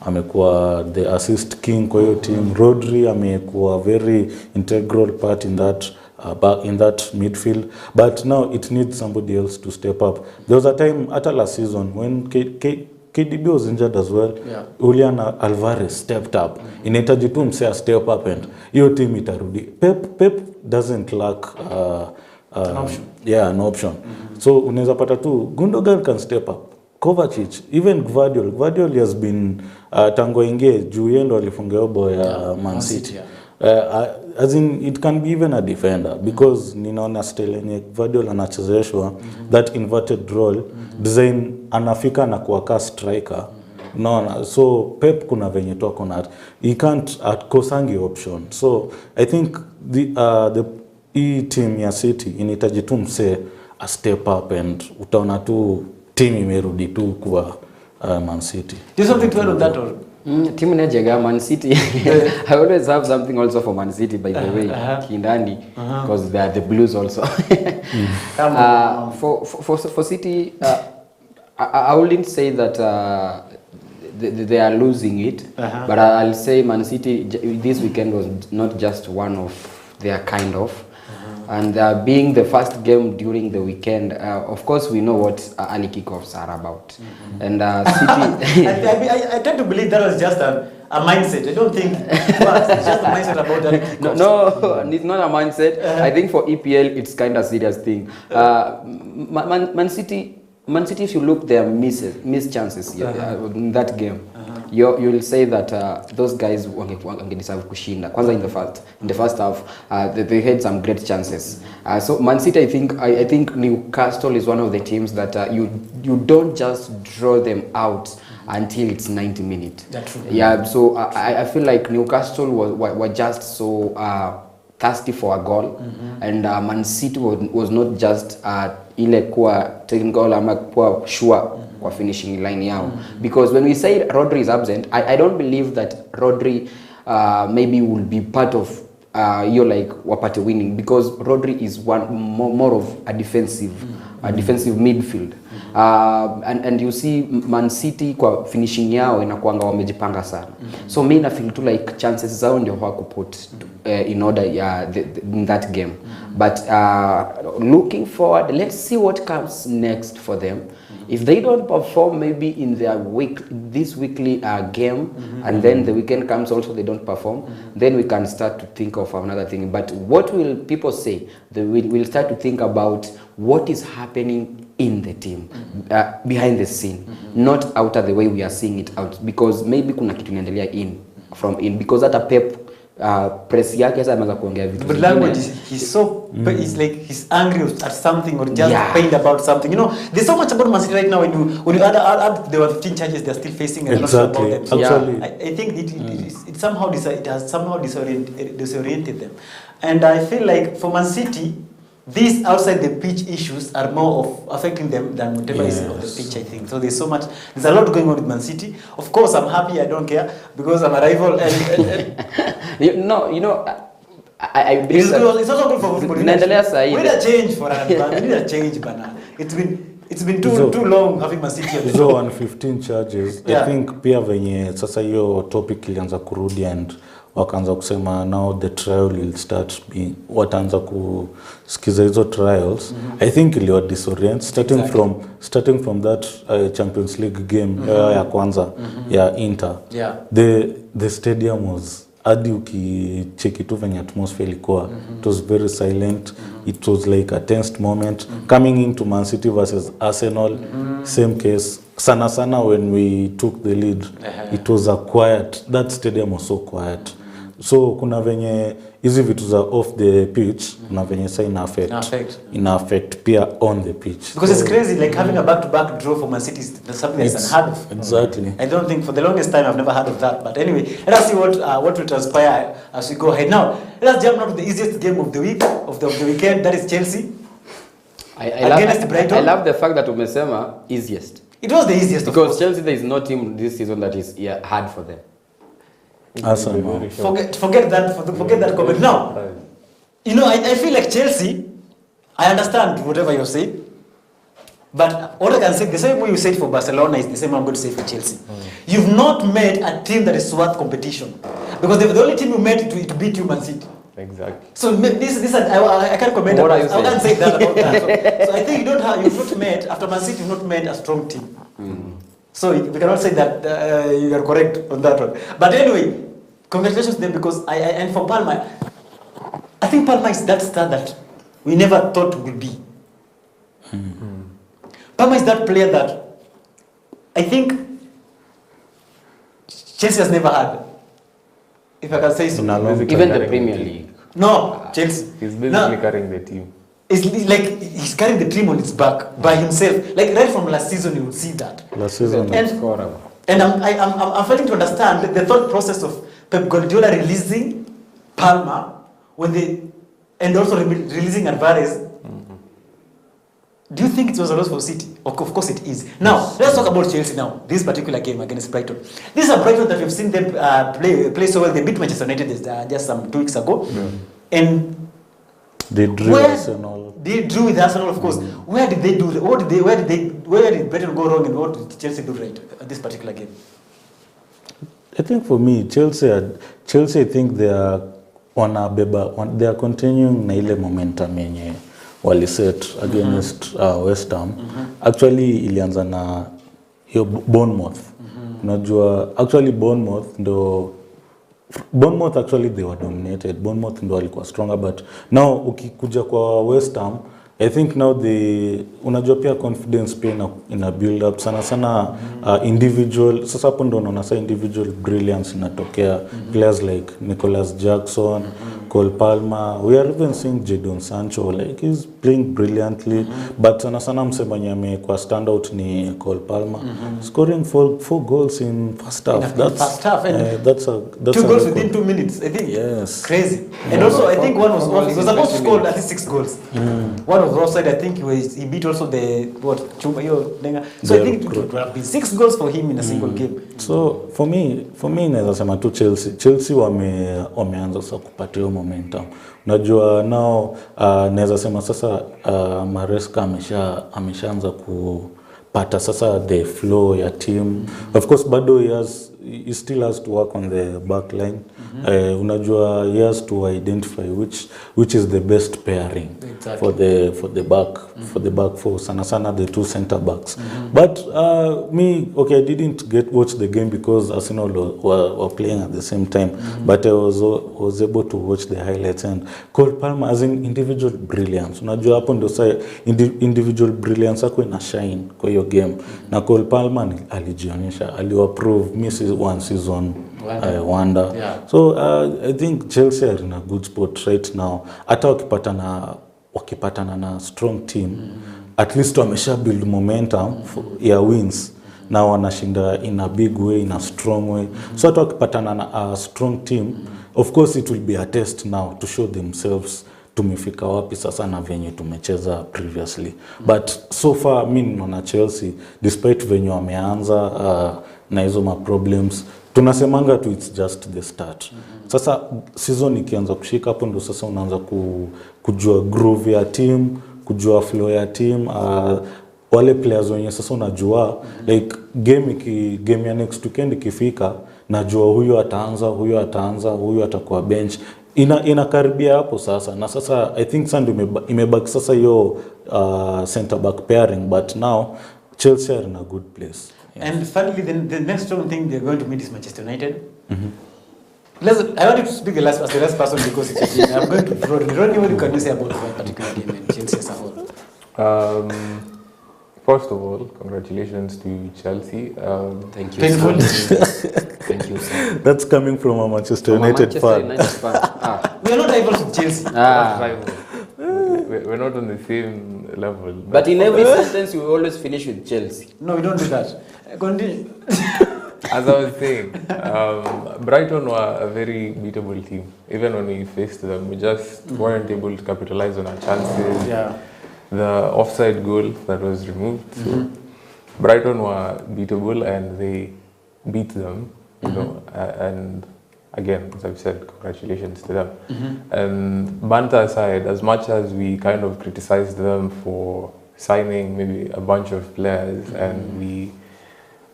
amekuwa the assist king kwa hiyo team. Rodri amekuwa very integral part in that midfield, but now it needs somebody else to step up. There was a time at last season when KDB was injured as well. Julian Alvarez stepped up. Inahitaji tu msea step up and hiyo team itarudi. Pep doesn't lack an option. So unaweza pata tu Gundogan can step up, Kovacic, even Gvardiol has been tango ingie juu yendo alifunga obo ya Man City. As in it can be even a defender, because ninaona style yenye Gvardiol anachezeshwa that inverted role design, anafika na kuwaka striker. No, so Pep kuna venye tu akona, he can't kosangi option. So I think the team ya City inahitaji tu mse a step up, and utaona tu team imerudi tu kwa Man City. Do you something to add on that or? Team Nejega, Man City. I always have something also for Man City, by the way, Kindani, because they are the Blues also. For City, I wouldn't say that they are losing it, but I'll say Man City this weekend was not just one of their kind of. And being the first game during the weekend, of course we know what early kickoffs are about. And City... I tend to believe that was just a mindset. I don't think it's just a mindset about early kickoffs. No, it's not a mindset. I think for EPL, it's kind of a serious thing. Man City, if you look, there are missed chances in that game. You will say that those guys wangedeserve kushinda. Kwanza in the first half, they had some great chances. So Man City, I think Newcastle is one of the teams that you don't just draw them out until it's 90 minutes. That's true. Yeah. So I feel like Newcastle were just so thirsty for a goal, and Man City was not just ile kuwa taking goal ama kuwa sure kwa finishing line yao. Because when we say Rodri is absent, I don't believe that Rodri maybe will be part of like wapate winning, because Rodri is one more of a defensive midfield. And you see Man City kwa finishing yao inakuanga wamejipanga sana. So mimi na feel tu like chances zao ndio hawakuput in order in that game. But looking forward, let's see what comes next for them. If they don't perform maybe in their this weekly game, and then the weekend comes also they don't perform, then we can start to think of another thing. But what will people say? We'll start to think about what is happening in the team, behind the scene, not out of the way we are seeing it out, because maybe kuna kitu inaendelea in, because hata Pep press yake sasa ameanza kuongea vitu. But language, he's so it's like he's angry at something or just pained about something. You know, there's so much about Man City right now. When you add the 15 charges they're still facing, and exactly. About them. So Actually, I think it somehow has somehow disoriented them, and I feel like for Man City, these outside the pitch issues are more of affecting them than whatever is on the pitch, I think. So there's a lot going on with Man City. Of course, I'm happy, I don't care, because I'm a rival. I believe it's also good for football. We need a change for us, we need a change, Bana. It's been too long having Man City. So on 15 charges, I think pia venye sasa hiyo topic ilianza kurudi, and wakaanza kusema now the trial will start being, wataanza kusikiza hizo trials. I think iliwa disorient starting from that Champions League game ya kwanza ya Inter. The stadium was, hadi ukicheki tu venye atmosphere ilikuwa, it was very silent. It was like a tensed moment. Coming into Man City versus Arsenal, same case. Sana when we took the lead, it was that stadium was so quiet. So kuna venye hizi vitu za off the pitch, kuna venye sa ina affect pia on the pitch. Because it's crazy, like having a back-to-back draw for Man City is something that's unheard of. Exactly. I don't think for the longest time I've never heard of that. But anyway, let us see what will transpire as we go ahead. Now, let us jump now to the easiest game of the week, of the weekend. That is Chelsea. Against Brighton. I love the fact that umesema easiest. It was the easiest, because Chelsea, there is no team this season that is hard for them. Awesome. Forget that comment. Now, you know, I feel like Chelsea, I understand whatever you're saying, but what I can say, the same way you said for Barcelona is the same way I'm going to say for Chelsea. You've not met a team that is worth competition, because the only team you met to beat you, Man City. Exactly. So this I can't comment about it. I can't say that about that. So I think you've not met, after Man City, you've not met a strong team. So we cannot say that you are correct on that one. But anyway, congratulations to them, because and for Palma, I think Palma is that star that we never thought would be. Palma is that player that I think Chelsea has never had, if I can say so. Even the Premier League. No, Chelsea. He's basically carrying the team. It's like he's carrying the team on his back by himself. Like right from last season, you would see that. Last season, and I'm failing to understand the thought process of Pep Guardiola releasing Palma and also releasing Alvarez. Do you think it was a loss for City? Of course it is. Now, let's talk about Chelsea now. This particular game against Brighton. This is a Brighton that we've seen them play so well. They beat Manchester United just some 2 weeks ago. And they drew Arsenal. They drew with Arsenal, of course. Where did they do? Where did Brighton go wrong, and what did Chelsea do right at this particular game? I think for me, Chelsea, I think they are they are continuing na ile momentum yenye waliset against West Ham. Actually ilianza na hiyo Bournemouth. Unajua actually Bournemouth actually they were dominated. Bournemouth ndo walikuwa stronger, but now ukikuja kwa West Ham, I think now unajua pia confidence pia ina build up sana individual. Sasa hapo ndo unaona individual brilliance inatokea. Players like Nicholas Jackson, Cole Palmer, we are even seeing Jadon Sancho, like he's playing brilliantly, but sana msema kwa standout ni Cole Palmer, scoring 4 goals in first half. That's 2 goals within 2 minutes, I think. Yes, crazy. And also I think one was off. He was supposed to score at least 6 goals. One was offside. I think he beat also the Chuma. So I think it would have been 6 goals for him in a single game. So for me naweza sema tu Chelsea wameanza sasa kupata hiyo momentum. Unajua now naweza sema sasa Maresca ameshaanza kupata sasa the flow ya team. Of course bado he still has to work on the back line. Unajua he has to identify which is the best pairing for the back four, sana the 2 center backs. But I didn't watch the game because Arsenal were playing at the same time, but I was able to watch the highlights. And Cole Palmer as in individual brilliance, unajua hapo ndio sasa individual brilliance yako ina shine kwa hiyo game, na Cole Palmer alijionyesha, aliwaprove one season wonder. So I think Chelsea are in a good spot right now. Hata wakipatana na strong team, at least wamesha build momentum ya wins. Na wanashinda in a big way, in a strong way. So hata wakipatana na a strong team, of course it will be a test now to show themselves tumefika wapi sasa na venye tumecheza previously. But so far mimi naona Chelsea, despite venye wameanza na hizo problems, tunasemanga tu it's just the start. Sasa season ikianza kushika hapo ndo sasa unaanza kujua groove ya team, kujua flow ya team, wale players wenye sasa unajua like game ya next weekend ikifika, najua huyo ataanza, huyo atakuwa bench. Inakaribia hapo sasa, na sasa I think sasa imebaki sasa hiyo center back pairing, but now Chelsea are in a good place. And finally, the next strong thing they're going to meet is Manchester United. I want you to speak as the last person because it's your team. I'm going to Ronnie, what can you say about that particular game and Chelsea as a whole? First of all, congratulations to Chelsea. Thank you. Painful. Thank you, sir. That's coming from a Manchester From a United Manchester fan. United fan. We are not rivals with Chelsea. We're not on the same level. But in every sentence, you always finish with Chelsea. No, we don't do that. Continue. As I was saying, Brighton were a very beatable team. Even when we faced them, we just weren't able to capitalize on our chances. Yeah. The offside goal that was removed. So Brighton were beatable and they beat them, you know, and again, as I've said, congratulations to them. And banter aside, as much as we kind of criticized them for signing maybe a bunch of players and we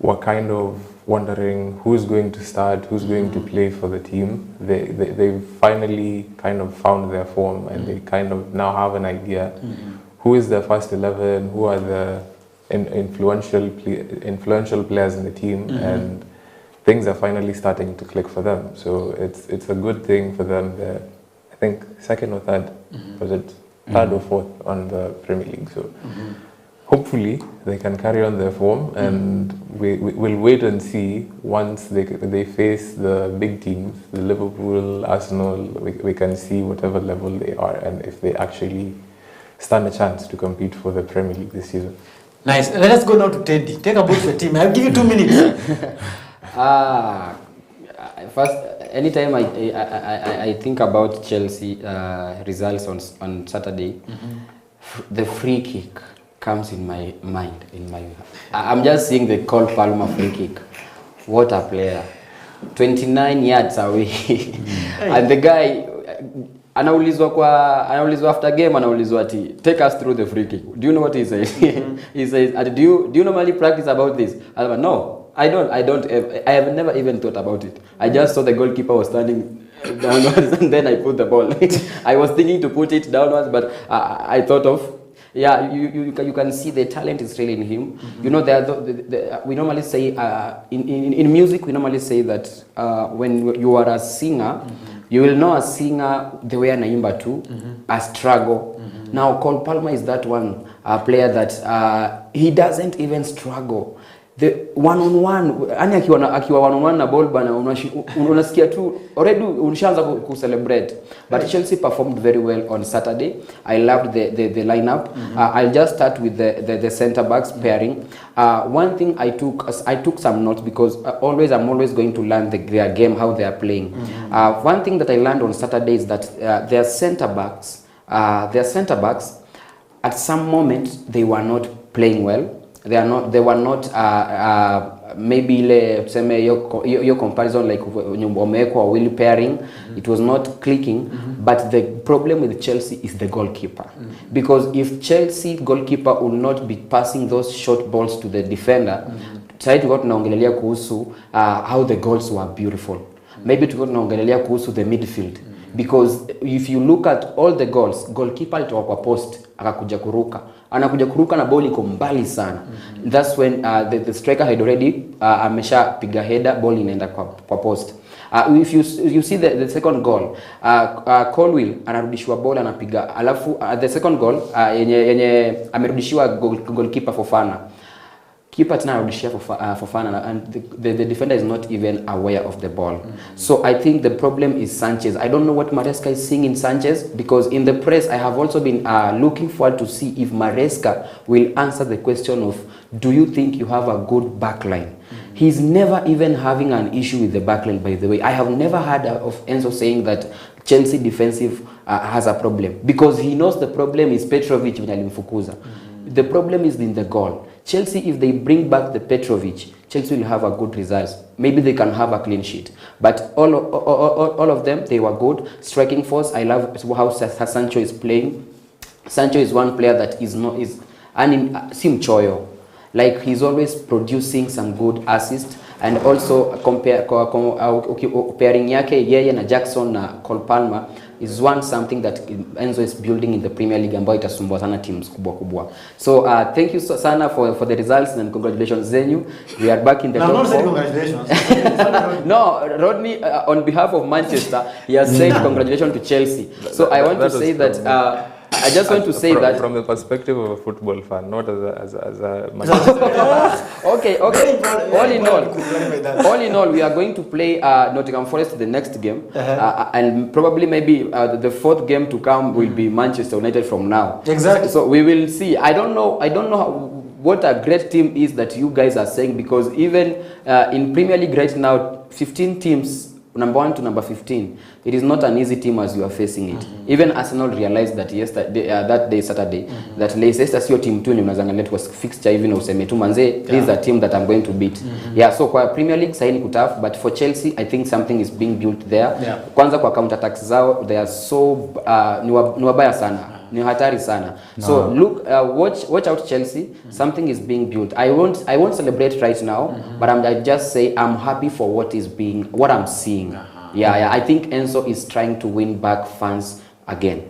were kind of wondering who's going to start, who's going to play for the team, they finally kind of found their form and they kind of now have an idea who is their first 11, who are the influential players in the team, and things are finally starting to click for them. So it's a good thing for them. They're, I think, second or third, was it third or fourth on the Premier League. So hopefully they can carry on their form, and we'll wait and see once they face the big teams, the Liverpool, Arsenal. We can see whatever level they are and if they actually stand a chance to compete for the Premier League this season. Nice. Let us go now to Teddy. Take a book for your team. I'll give you 2 minutes. First, anytime I think about Chelsea results on Saturday, the free kick comes in my mind. I'm just seeing the Cole Palmer free kick. What a player! 29 yards away, and the guy. Anaulizwa after game, anaulizwa ati, take us through the free kick. Do you know what he says? He says, do you normally practice about this? I said, no, I don't. I have never even thought about it. I just saw the goalkeeper was standing downwards and then I put the ball. I was thinking to put it downwards, but I thought of, yeah, you can see the talent is really in him. You know, we normally say, in music, we normally say that when you are a singer, you will know a singer the way anaimba too, a struggle. Now, Cole Palmer is that one player that he doesn't even struggle. The one-on-one, ani akiwa one-on-one na ball bana, unasikia tu, already unishaanza ku-celebrate. But Chelsea performed very well on Saturday. I loved the lineup. I'll just start with the centre-backs pairing. One thing I took some notes because I'm always going to learn their game, how they are playing. One thing that I learned on Saturday is that their centre-backs, at some moment, they were not playing well. They were not maybe tuseme your comparison like Omeko or Willy pairing, it was not clicking. But the problem with Chelsea is the goalkeeper, because if Chelsea goalkeeper will not be passing those short balls to the defender, try to go tunaongelelea kuhusu how the goals were beautiful. Maybe to go tunaongelelea kuhusu the midfield, because if you look at all the goals, goalkeeper alitoka kwa post akakuja kuruka, anakuja kuruka na ball iko mbali sana. That's when the striker had already amesha piga header, ball inaenda kwa post. If you see the second goal, Colwill anarudishiwa ball anapiga, alafu the second goal yenye amerudishiwa goalkeeper Fofana. Keeper tena anarudishia Fofana, and the defender is not even aware of the ball. So I think the problem is Sanchez. I don't know what Maresca is seeing in Sanchez, because in the press I have also been looking forward to see if Maresca will answer the question of, do you think you have a good backline? He's never even having an issue with the backline, by the way. I have never heard of Enzo saying that Chelsea defensive has a problem, because he knows the problem is Petrovic when alimfukuza. The problem is in the goal. Chelsea, if they bring back the Petrovic, Chelsea will have a good result. Maybe they can have a clean sheet. But all of them, they were good. Striking force, I love how Sancho is playing. Sancho is one player that is sim choyo. Like, he's always producing some good assists. And also pairing yake yeye na Jackson na Cole Palmer is something that Enzo is building in the Premier League, ambayo itasumbua sana teams kubwa. So thank you sana for the results, and congratulations zenyu. We are back in the top 4. I'm not saying congratulations. No, Rodney, on behalf of Manchester, he has said congratulations to Chelsea. So I want to say that I just want to say that from the perspective of a football fan, not as a okay. All in all, we are going to play Nottingham Forest the next game, and probably maybe the fourth game to come will be Manchester United from now. Exactly. So we will see. I don't know what a great team is that you guys are saying, because even in Premier League right now, 15 teams. Number 1 to number 15, it is not an easy team as you are facing it. Even Arsenal realized that yesterday, that day Saturday, that Leicester sio team tu nimnazangalia was fixture hivi na useme tu manze, this is a team that I'm going to beat. Yeah, so kwa Premier League saini kutaf, but for Chelsea I think something is being built there. Kwanza kwa counter attacks zao, they are so ni wabaya sana. Ni hatari sana. So look, watch out Chelsea. Something is being built. I won't celebrate right now, but I just say I'm happy for what I'm seeing. Yeah. I think Enzo is trying to win back fans again.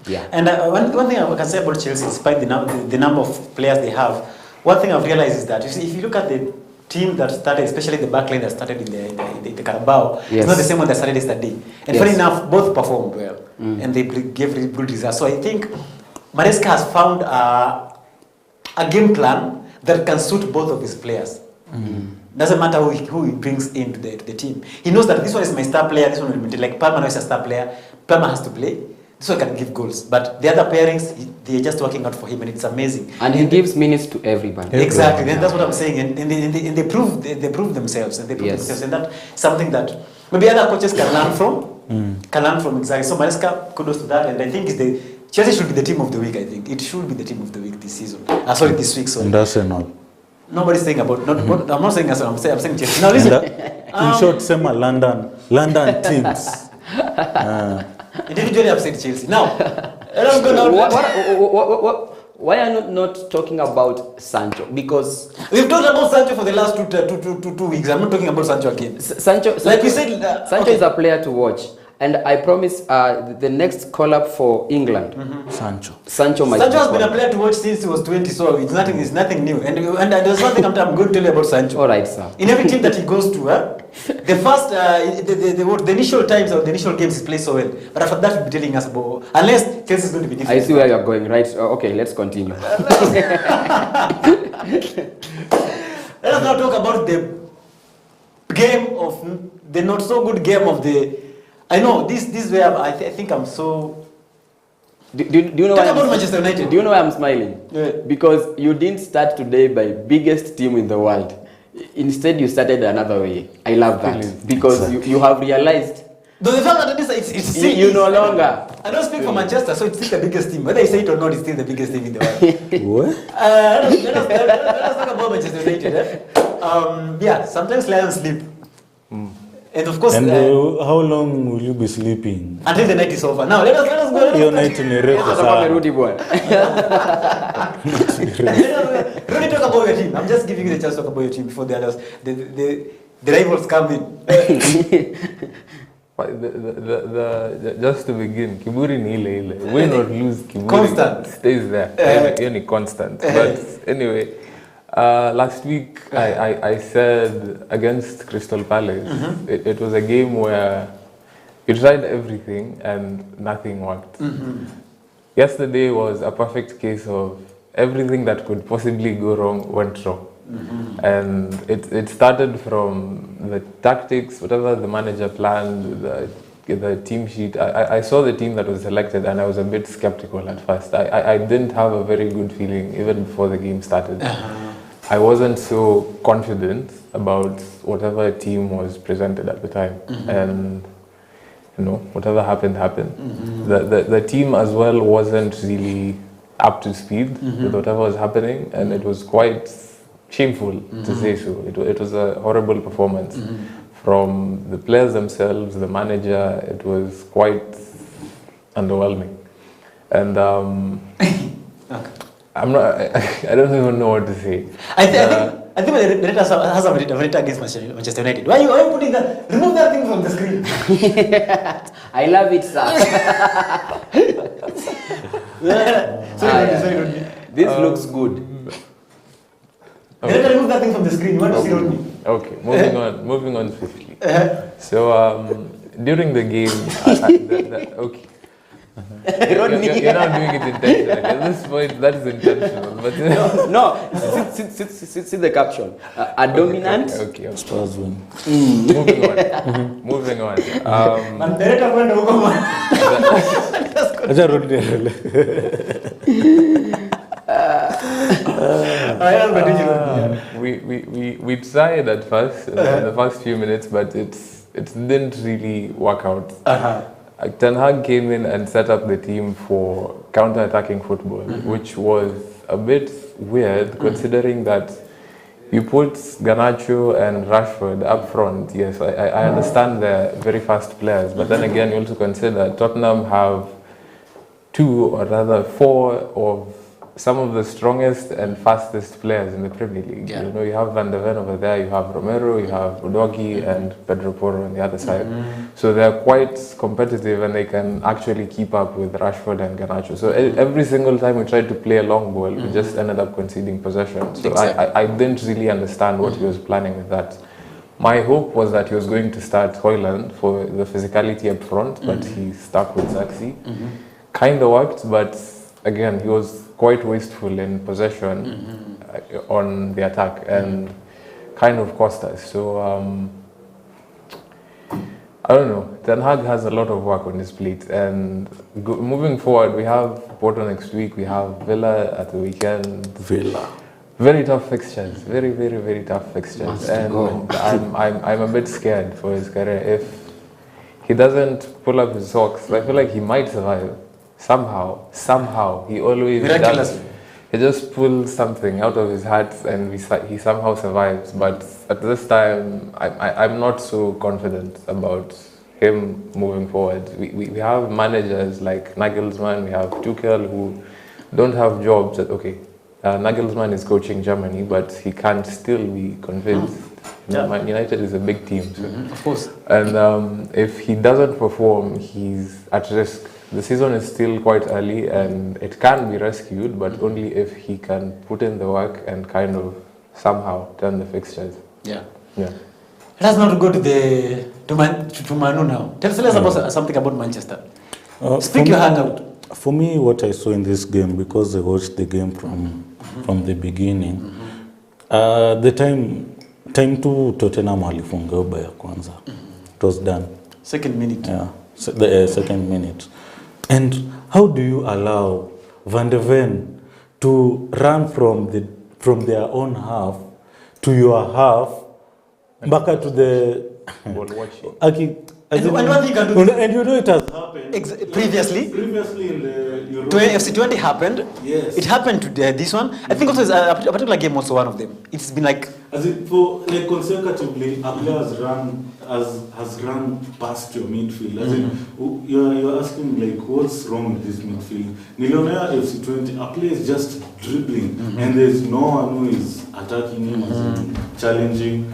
Yeah. And one thing I can say about Chelsea, despite the number of players they have, one thing I've realized is that if you look at the team that started, especially the backline that started in the Carabao, it's not the same one that started yesterday. And funny enough, both performed well, and they gave really good results. So I think Maresca has found a game plan that can suit both of his players. Doesn't matter who he brings into the team. He knows that this one is my star player, this one will be like Palmer is a star player. Palmer has to play. This one can give goals, but the other pairings, they're just working out for him, and it's amazing. And he gives minutes to everybody. Exactly, and that's what I'm saying. And they prove themselves, and and that's something that maybe other coaches can learn from. Can learn from exactly. So Maresca, kudos to that, and I think Chelsea should be the team of the week. I think it should be the team of the week this season. Sorry, this week. Sorry. And Arsenal. Nobody's saying about I'm not saying Arsenal. I'm saying Chelsea. Now listen. In short, sema London teams. Individually, I've said Chelsea. Now, let us go now. Why are you not talking about Sancho? Because we've talked about Sancho for the last two weeks. I'm not talking about Sancho again. Sancho, like we said, Sancho is a player to watch. And I promise the next call-up for England, Sancho has been a player to watch since he was 20, so it's nothing new. And there's one thing I'm going to tell you about Sancho. All right, sir. In every team that he goes to, the first, the initial times or the initial games he plays so well. But after that, he'll be telling us about, unless Chelsea is going to be different. I see where you're going, right? Okay, let's continue. Let us now talk about the not so good game of the. I know this way. I think I'm so. Do you know why about Manchester United? Do you know why I'm smiling? Yeah. Because you didn't start today by biggest team in the world. Instead, you started another way. I love that because you have realized. Though the fact that it's you no longer. I don't speak for Manchester, so it's still the biggest team. Whether I say it or not, it's still the biggest team in the What? world. Let us talk about Manchester United. Yeah, sometimes lions sleep. And of course, how long will you be sleeping? Until the night is over. Now let us go. Your night in a Really talk about your team. I'm just giving you the chance to talk about your team before the others, the rivals come in. Just to begin, Kiburi ni ile. Win or lose, Kiburi constant stays there. Only constant. But anyway. Last week, I said against Crystal Palace, it was a game where you tried everything and nothing worked. Yesterday was a perfect case of everything that could possibly go wrong went wrong. And it started from the tactics, whatever the manager planned, the team sheet. I saw the team that was selected and I was a bit skeptical at first. I didn't have a very good feeling even before the game started. I wasn't so confident about whatever team was presented at the time, and whatever happened. The team as well wasn't really up to speed with whatever was happening, and it was quite shameful to say so. It was a horrible performance from the players themselves, the manager. It was quite underwhelming, and I don't even know what to say. I think the Red has a vendetta against Manchester United. Why are you putting that? Remove that thing from the screen. I love it, sir. This looks good. Okay. Remove that thing from the screen. You want to see Rodney? Okay, moving on swiftly. So during the game, okay. You're not doing it intentionally. At this point, that is intentional. But No, see the caption. A dominant. Okay. Spurs win. Moving on. Moving on. Acha rudi mbele. We tried at first in the first few minutes, but it didn't really work out. Ten Hag came in and set up the team for counter-attacking football, which was a bit weird considering that you put Garnacho and Rashford up front. Yes, I understand they're very fast players, but then again, you also consider Tottenham have 2 or rather 4 of some of the strongest and fastest players in the Premier League. Yeah. You know, you have Van de Ven over there, you have Romero, you have Udogie and Pedro Porro on the other side. So they're quite competitive and they can actually keep up with Rashford and Garnacho. So every single time we tried to play a long ball, we just ended up conceding possession. So I didn't really understand what he was planning with that. My hope was that he was going to start Højlund for the physicality up front, but he stuck with Zaxi. Kind of worked, but again, he was quite wasteful in possession on the attack and kind of cost us. So I don't know. Ten Hag has a lot of work on his plate, and moving forward, we have Porto next week. We have Villa at the weekend. Villa. Very tough fixtures. Very, very, very tough fixtures. And I'm a bit scared for his career. If he doesn't pull up his socks, I feel like he might survive. Somehow, he always does. He just pulls something out of his hat and he somehow survives. But at this time, I'm not so confident about him moving forward. We have managers like Nagelsmann, we have Tuchel who don't have jobs. Nagelsmann is coaching Germany, but he can't still be convinced. Man United is a big team. So. Of course. And if he doesn't perform, he's at risk. The season is still quite early and it can be rescued, but only if he can put in the work and kind of somehow turn the fixtures. Yeah. Yeah. Let us now go to Manu now. Tell us about something about Manchester. Speak your heart out. For me, what I saw in this game, because I watched the game from the beginning, the time to Tottenham alifunga bao ya kwanza. It was done. Second minute. Yeah, the second minute. And how do you allow Van de Ven to run from their own half to your half, back to the Ball watching. And what you can do, and you know it has happened previously in the Euro. to FC20 happened. Yes. It happened to this one. I think also a particular game, also one of them. It's been like As in, for like consecutively, a player has run past your midfield. As in, you're asking like, what's wrong with this midfield? Nilionea FC20, a player is just dribbling, and there's no one who is attacking him, as in, challenging.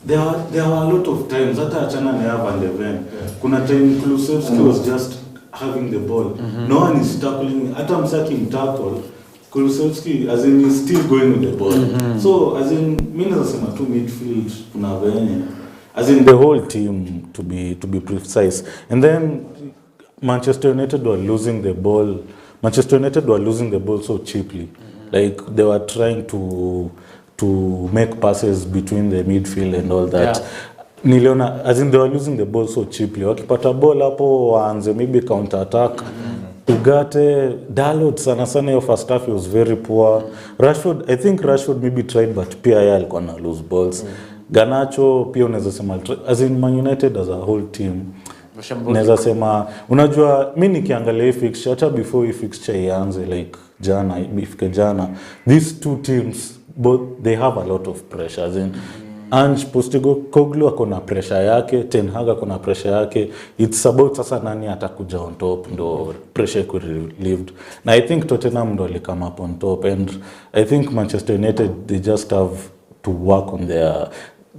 There are a lot of times, hata achana na Van de Ven. Kuna time Kulusevski was just having the ball. No one is tackling. Hata msaki tackle. Kulusevski, as in, is still going with the ball. So, as in, mimi nasema tu midfield kuna venye. As in the whole team, to be precise. And then Manchester United were losing the ball. Manchester United were losing the ball so cheaply. Like they were trying to make passes between the midfield and all that. Niliona, as in they were losing the ball so cheaply. Wakipata ball hapo waanze maybe counter attack. Ugarte, Dalot sana your first half was very poor. Rashford, I think Rashford maybe tried, but pia yeye alikuwa na lose balls. Garnacho pia unaweza sema, as in Man United as a whole team. Unaweza sema, unajua mimi nikiangalia hii fixture hata before hii fixture ianze like jana, these two teams both they have a lot of pressure. As in Ange Postecoglou akona pressure yake, Ten Hag akona pressure yake. It's about sasa nani atakuja on top ndo pressure could relieved. Na I think Tottenham ndo come up on top, and I think Manchester United they just have to work on their,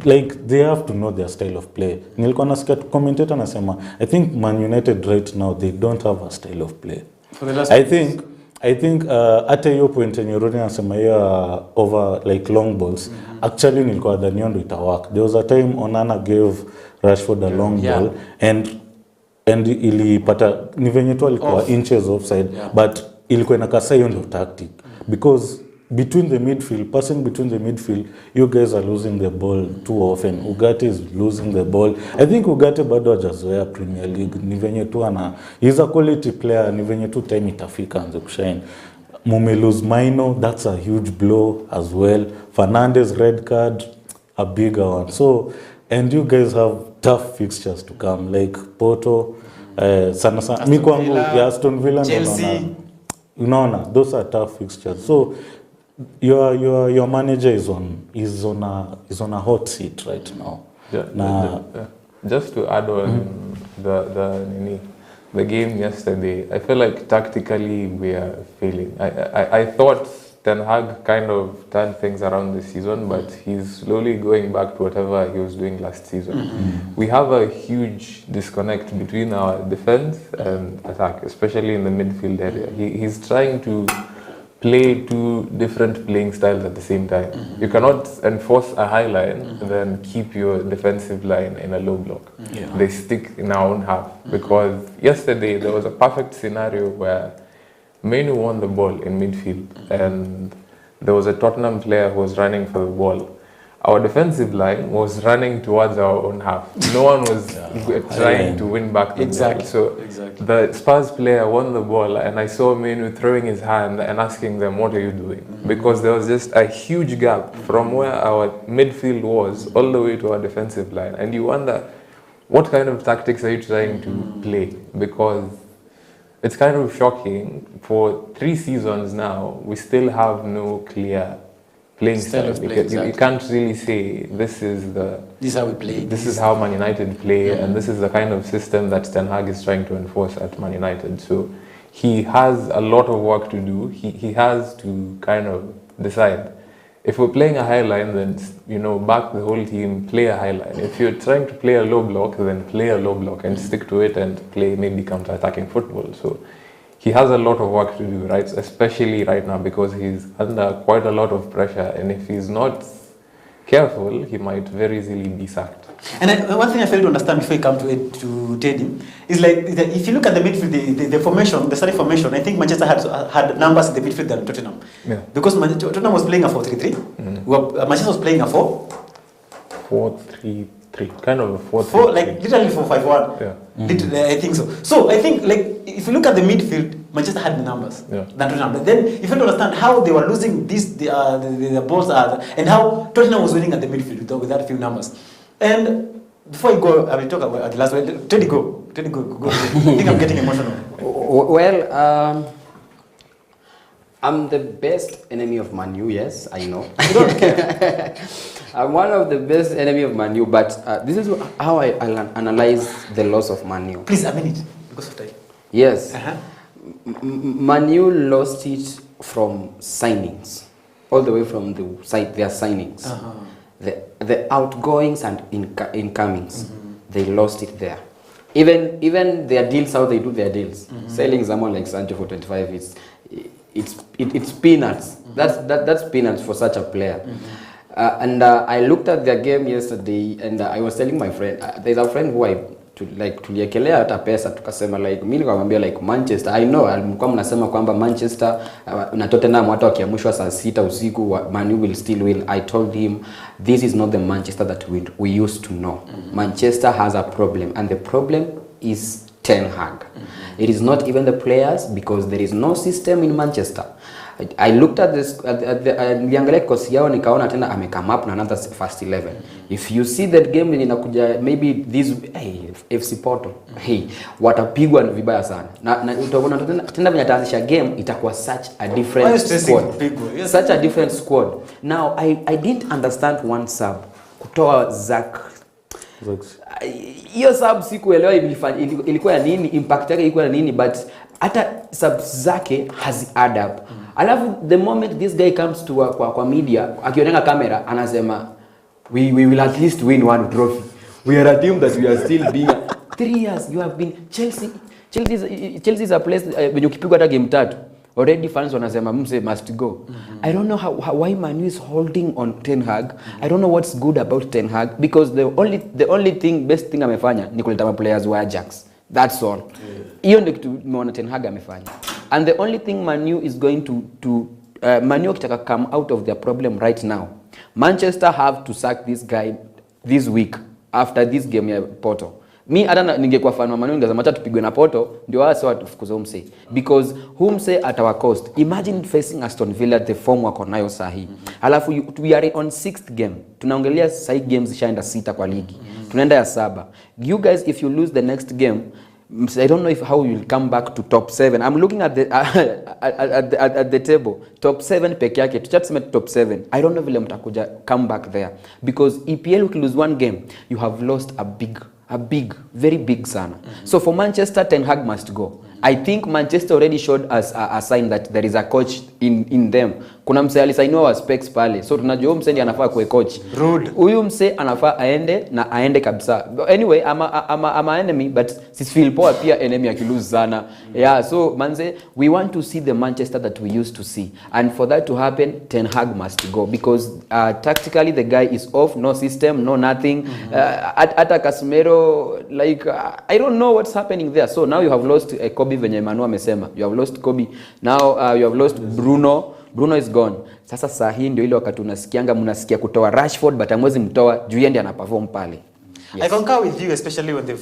like they have to know their style of play. Nilikuwa nasikia commentator anasema I think Man United right now they don't have a style of play. for the last I think at hiyo point yenye Rooney anasema over like long balls, actually nilikuwa dhani ndo ita work. There was a time Onana gave Rashford a long ball, and and ilipata ni venye tu alikuwa inches offside, but ilikuwa inakasa hiyo ndio tactic, because between the midfield, passing between the midfield, you guys are losing the ball too often. Ugarte is losing the ball. I think Ugarte bado hajazoea Premier League. Ni venye tu he's a quality player. Ni venye tu time itafika anze kushine. Mume lose Maino, that's a huge blow as well. Fernandes red card, a bigger one. So, and you guys have tough fixtures to come, like Porto, sana mi kwangu ya Aston Villa, Chelsea. Unaona, those are tough fixtures. So your manager is on a hot seat right now. Just to add on the game yesterday, I feel like tactically we are failing. I thought Ten Hag kind of turned things around this season, but he's slowly going back to whatever he was doing last season. We have a huge disconnect between our defense and attack, especially in the midfield area. He's trying to play two different playing styles at the same time. You cannot enforce a high line and then keep your defensive line in a low block. They stick in our own half, because yesterday there was a perfect scenario where Manu won the ball in midfield and there was a Tottenham player who was running for the ball. Our defensive line was running towards our own half. No one was trying to win back the ball. So the Spurs player won the ball and I saw Manu throwing his hand and asking them, what are you doing? Because there was just a huge gap from where our midfield was all the way to our defensive line. And you wonder, what kind of tactics are you trying to play? Because it's kind of shocking. For 3 seasons now, we still have no clear playing style. You can't really say this is how we play. This is how Man United play, and this is the kind of system that Ten Hag is trying to enforce at Man United. So he has a lot of work to do. He has to kind of decide. If we're playing a high line, then back the whole team, play a high line. If you're trying to play a low block, then play a low block and stick to it and play maybe counter-attacking football. So he has a lot of work to do, right? Especially right now, because he's under quite a lot of pressure, and if he's not careful, he might very easily be sacked. And one thing I failed to understand before I come to Teddy is like, if you look at the midfield, the formation, the starting formation, I think Manchester had numbers in the midfield than Tottenham. Yeah. Because Tottenham was playing a 4-3-3, Manchester was playing a 4-3-3, kind of a 4-3-3. Like literally 4-5-1. Yeah. I think so. So I think, like, if you look at the midfield, Manchester had the numbers than Tottenham. But then if you understand how they were losing the balls and how Tottenham was winning at the midfield with that few numbers. And before you go, I will talk about the last one. Teddy, go. I think I'm getting emotional. Well, I'm the best enemy of Man U, yes, I know. I'm one of the best enemy of Man U, but this is how I analyze the loss of Man U. Please, a minute, because of time. Yes. Man U lost it from signings, all the way from their signings. The outgoings and incomings, they lost it there. Even their deals, how they do their deals. Selling someone like Sancho for 25, it's peanuts. That's peanuts for such a player. And I looked at their game yesterday, and I was telling my friend, there's a friend who tuliekelea hata pesa tukasema like mimi nikamwambia like Manchester, I know alikuwa mnasema kwamba Manchester na Tottenham hata wakiamshwa saa 6 usiku Man U will still win. I told him this is not the Manchester that we used to know. Manchester has a problem, and the problem is Ten Hag. It is not even the players, because there is no system in Manchester. I looked at this niangalia kosi yao nikaona tena amecome up na another first 11. If you see that game inakuja maybe this FC Porto, watapigwa vibaya sana. Na utaona tena vile ataanzisha game itakuwa such a different squad. Such a different squad. Now I didn't understand one sub kutoa Zach. Hiyo sub sikuelewa ilikuwa ya nini, impact yake ilikuwa ya nini, but hata sub zake has add up. Alafu the moment this guy comes to kwa media, akioneka kamera anasema we will at least win one trophy. We are a team that we are still being 3 years you have been Chelsea is a place when you ukipigwa hata game 3 already fans wanasema mse must go. I don't know why Man U is holding on Ten Hag. I don't know what's good about Ten Hag, because the only best thing amefanya ni kuleta players wa Ajax. That's all. Hiyo ndio kitu tumeona Ten Hag amefanya. And the only thing Man U is going to Man U kitaka come out of their problem right now. Manchester have to sack this guy this week after this game ya Porto. Mi hata ningekuwa fan wa Man U ningesema acha tupigwe na Porto ndio wao watu fukuze Humse, because Humse at our cost. Imagine facing Aston Villa the form wako nayo sahi. Alafu we are on 6th game. Tunaongelea sahi games zishaenda 6 kwa ligi. Tunaenda ya 7. You guys, if you lose the next game, I don't know how you'll come back to top 7. I'm looking at the at the table. Top 7 peke yake. Tuchatseme top 7. I don't know vile mtakuja come back there, because EPL if you lose one game, you have lost a big, very big sana. So for Manchester, Ten Hag must go. I think Manchester already showed us a sign that there is a coach in them. Kuna mse alisainiwa wa specs pale. So tunajua huyu mse ndiye anafaa kuwe coach. Huyu mse anafaa aende kabisa. Anyway, I'm an enemy, but si feel poa pia enemy akilose sana. Yeah, so manze, we want to see the Manchester that we used to see. And for that to happen, Ten Hag must go, because tactically the guy is off, no system, no nothing. Ata Casemiro, like I don't know what's happening there. So now you have lost Kobe venye Manu amesema. You have lost Kobe. Now you have lost Bruno. Bruno is gone. Sasa saa hii ndio ile wakati unasikianga mnasikia kutoa Rashford, but amwezi mtoa juu yeye ndiye anaperform pale. Yes. I concur with you, especially when the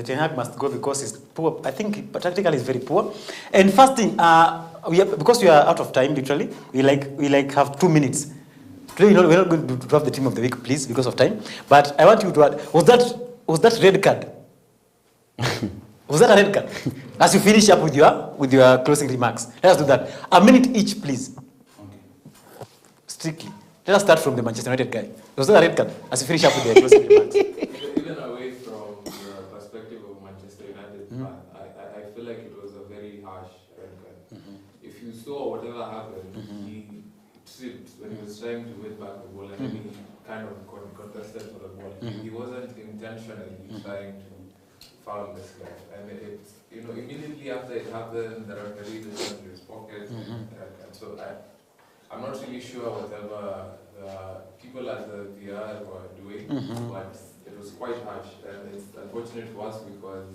Ten Hag must go, because he's poor. I think tactically he's very poor. And first thing, because we are out of time, literally, we like have 2 minutes. Today we're not going to drop the team of the week, please, because of time. But I want you to add, was that red card? Was that a red card? As you finish up with your closing remarks, let us do that. A minute each, please. Okay. Strictly. Let us start from the Manchester United guy. Was that a red card? As you finish up with your closing remarks. Even away from the perspective of Manchester United, I feel like it was a very harsh red card. If you saw whatever happened, he tripped when he was trying to win back the ball, and then he kind of contested for the ball. He wasn't intentionally trying to foul this guy, and it's, you know, immediately after it happened, the referee just in his pocket, and so I'm not really sure whatever the people at the VR were doing, but it was quite harsh, and it's unfortunate for us because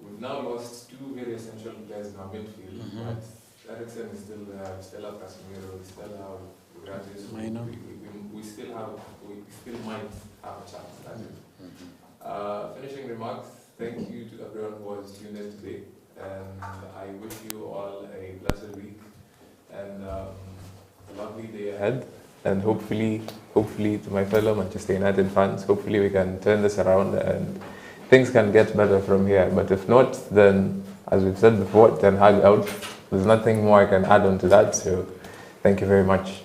we've now lost 2 very essential players in our midfield, but Eriksen is still there, we still have Casemiro, we still have Gratis, we still might have a chance. Finishing remarks, thank you to everyone who was tuned in today, and I wish you all a blessed week and a lovely day ahead, and hopefully to my fellow Manchester United fans, hopefully we can turn this around and things can get better from here. But if not, then as we've said before, Ten Hag out. There's nothing more I can add on to that, so thank you very much.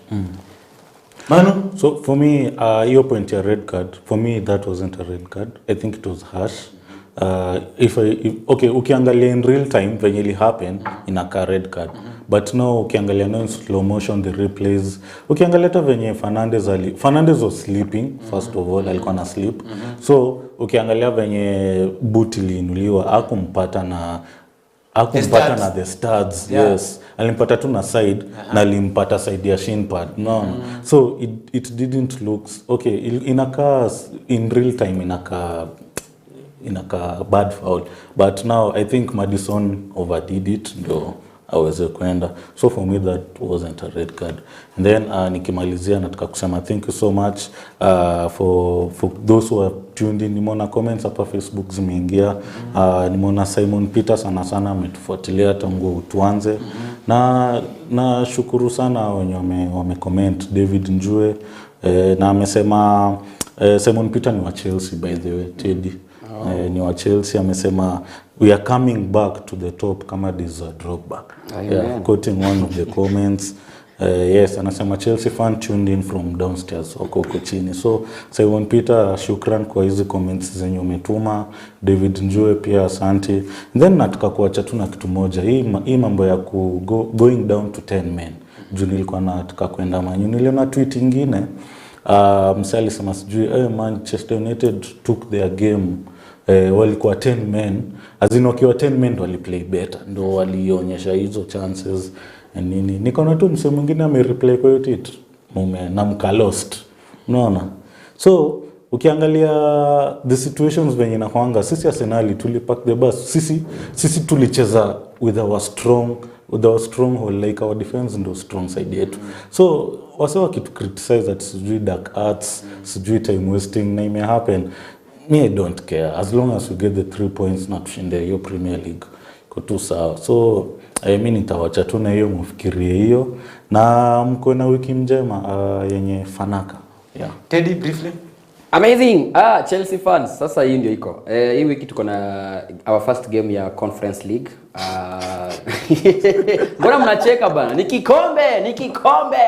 Manu? So for me, your point a red card. For me, that wasn't a red card. I think it was harsh. Ukiangalia in real time when it happened, inaka red card. But now ukiangalia now in slow motion the replays, ukiangalia ta venye Fernandez was sleeping first of all, alikuwa na sleep. So ukiangalia venye boot iliinuliwa hakumpata na the studs. Yes, alimpata tu na side na alimpata side ya shin pad. So it didn't look okay. Inaka in real time inaka bad foul, but now I think Madison overdid it ndio aweze kwenda. So for me that wasn't a red card. And then nikimalizia nataka kusema thank you so much for those who have tuned in. Nimeona comments hapa Facebook zimeingia. Nimeona Simon Peter sana ametufuatilia tangu tuanze. Na shukuru sana wenye wame comment. David Njue na amesema Simon Peter ni wa Chelsea by the way, Teddy. Ni wa Chelsea amesema we are coming back to the top kama this Drogba. Yeah, quoting one of the comments. Yes, anasema Chelsea fan tuned in from downstairs huko chini. So Simon Peter, shukran kwa hizi comments zenye umetuma. David Njue pia asante. Then nataka kuacha tu na kitu moja. Hii mambo ya going down to 10 men. Juu nilikuwa nataka kwenda Man U. Niliona tweet nyingine. Msali sema sijui Manchester United took their game walikuwa 10 men, wakiwa 10 men waliplay better, ndo walionyesha hizo chances nini. Nikaona tu msemo mwingine amereplay kwa hiyo tweet na mka lost, unaona. So ukiangalia the situations venye inakuanga, sisi Arsenal tulipack the bus, sisi tulicheza with our stronghold, like our defense ndo strong side yetu. So wase wakitu criticize that sijui dark arts, sijui time wasting, na ime happen, me I don't care as long as we get the 3 points na tushinde hiyo Premier League iko tu sawa. So mimi nitawacha tu na hiyo, mfikirie hiyo na mko na wiki njema yenye fanaka. Yeah. Teddy, briefly. Amazing. Chelsea fans, sasa hii ndio iko. Hii wiki tuko na our first game ya Conference League. Mbona mnacheka bana? Ni kikombe.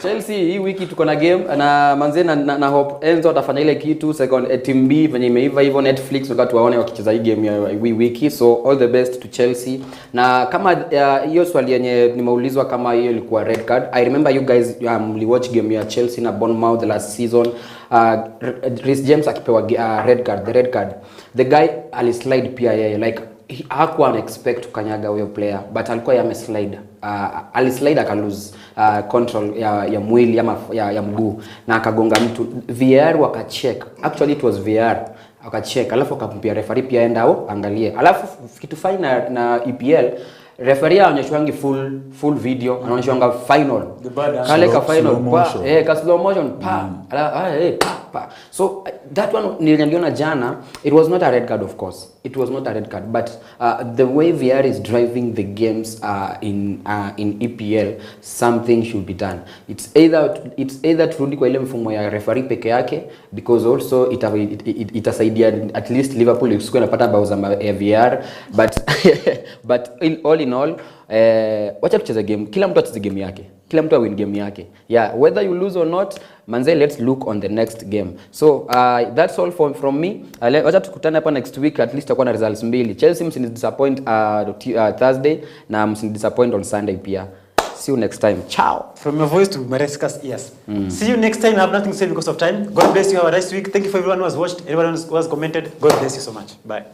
Chelsea hii wiki tuko na game na manze na hope Enzo atafanya ile kitu second team B venye imeiva hivyo Netflix wakati waone wakicheza hii game ya wiki. So all the best to Chelsea. Na kama hiyo swali yenye nimeulizwa kama hiyo ilikuwa red card, I remember you guys mliwatch game ya Chelsea na Bournemouth last season. Reece James akipewa red card, the guy alislide pia yeye, like hakuwa unexpect kukanyaga huyo player but alikuwa yameslide, alislide akalose control ya mwili ama ya mguu na akagonga mtu. VAR wakacheck, actually it was VAR, wakacheck alafu akampia referee pia endao angalie. Alafu kitu fine na EPL referee anaonyeshwangi full video, anaonyeshwanga final kale ka final ka slow motion pa. So that one niliona jana, it was not a red card, of course it was not a red card, but the way VR is driving the games in EPL, something should be done. It's either turudi kwa ile mfumo ya referee peke yake, because also itasaidia at least Liverpool isikuwe napata bao za VR, but all in all, wacha tucheze game, kila mtu acheze game yake, kila mtu win game yake. Yeah, whether you lose or not, manze, let's look on the next game. So that's all from me. Wacha tukutane hapa next week, at least tutakuwa na results mbili. Chelsea msini disappoint Thursday na msini disappoint on Sunday pia. See you next time. Ciao. From your voice to Maresca's ears. See you next time. I have nothing to say because of time. God bless you. Have a nice week. Thank you for everyone who has watched, everyone who has commented. God bless you so much. Bye.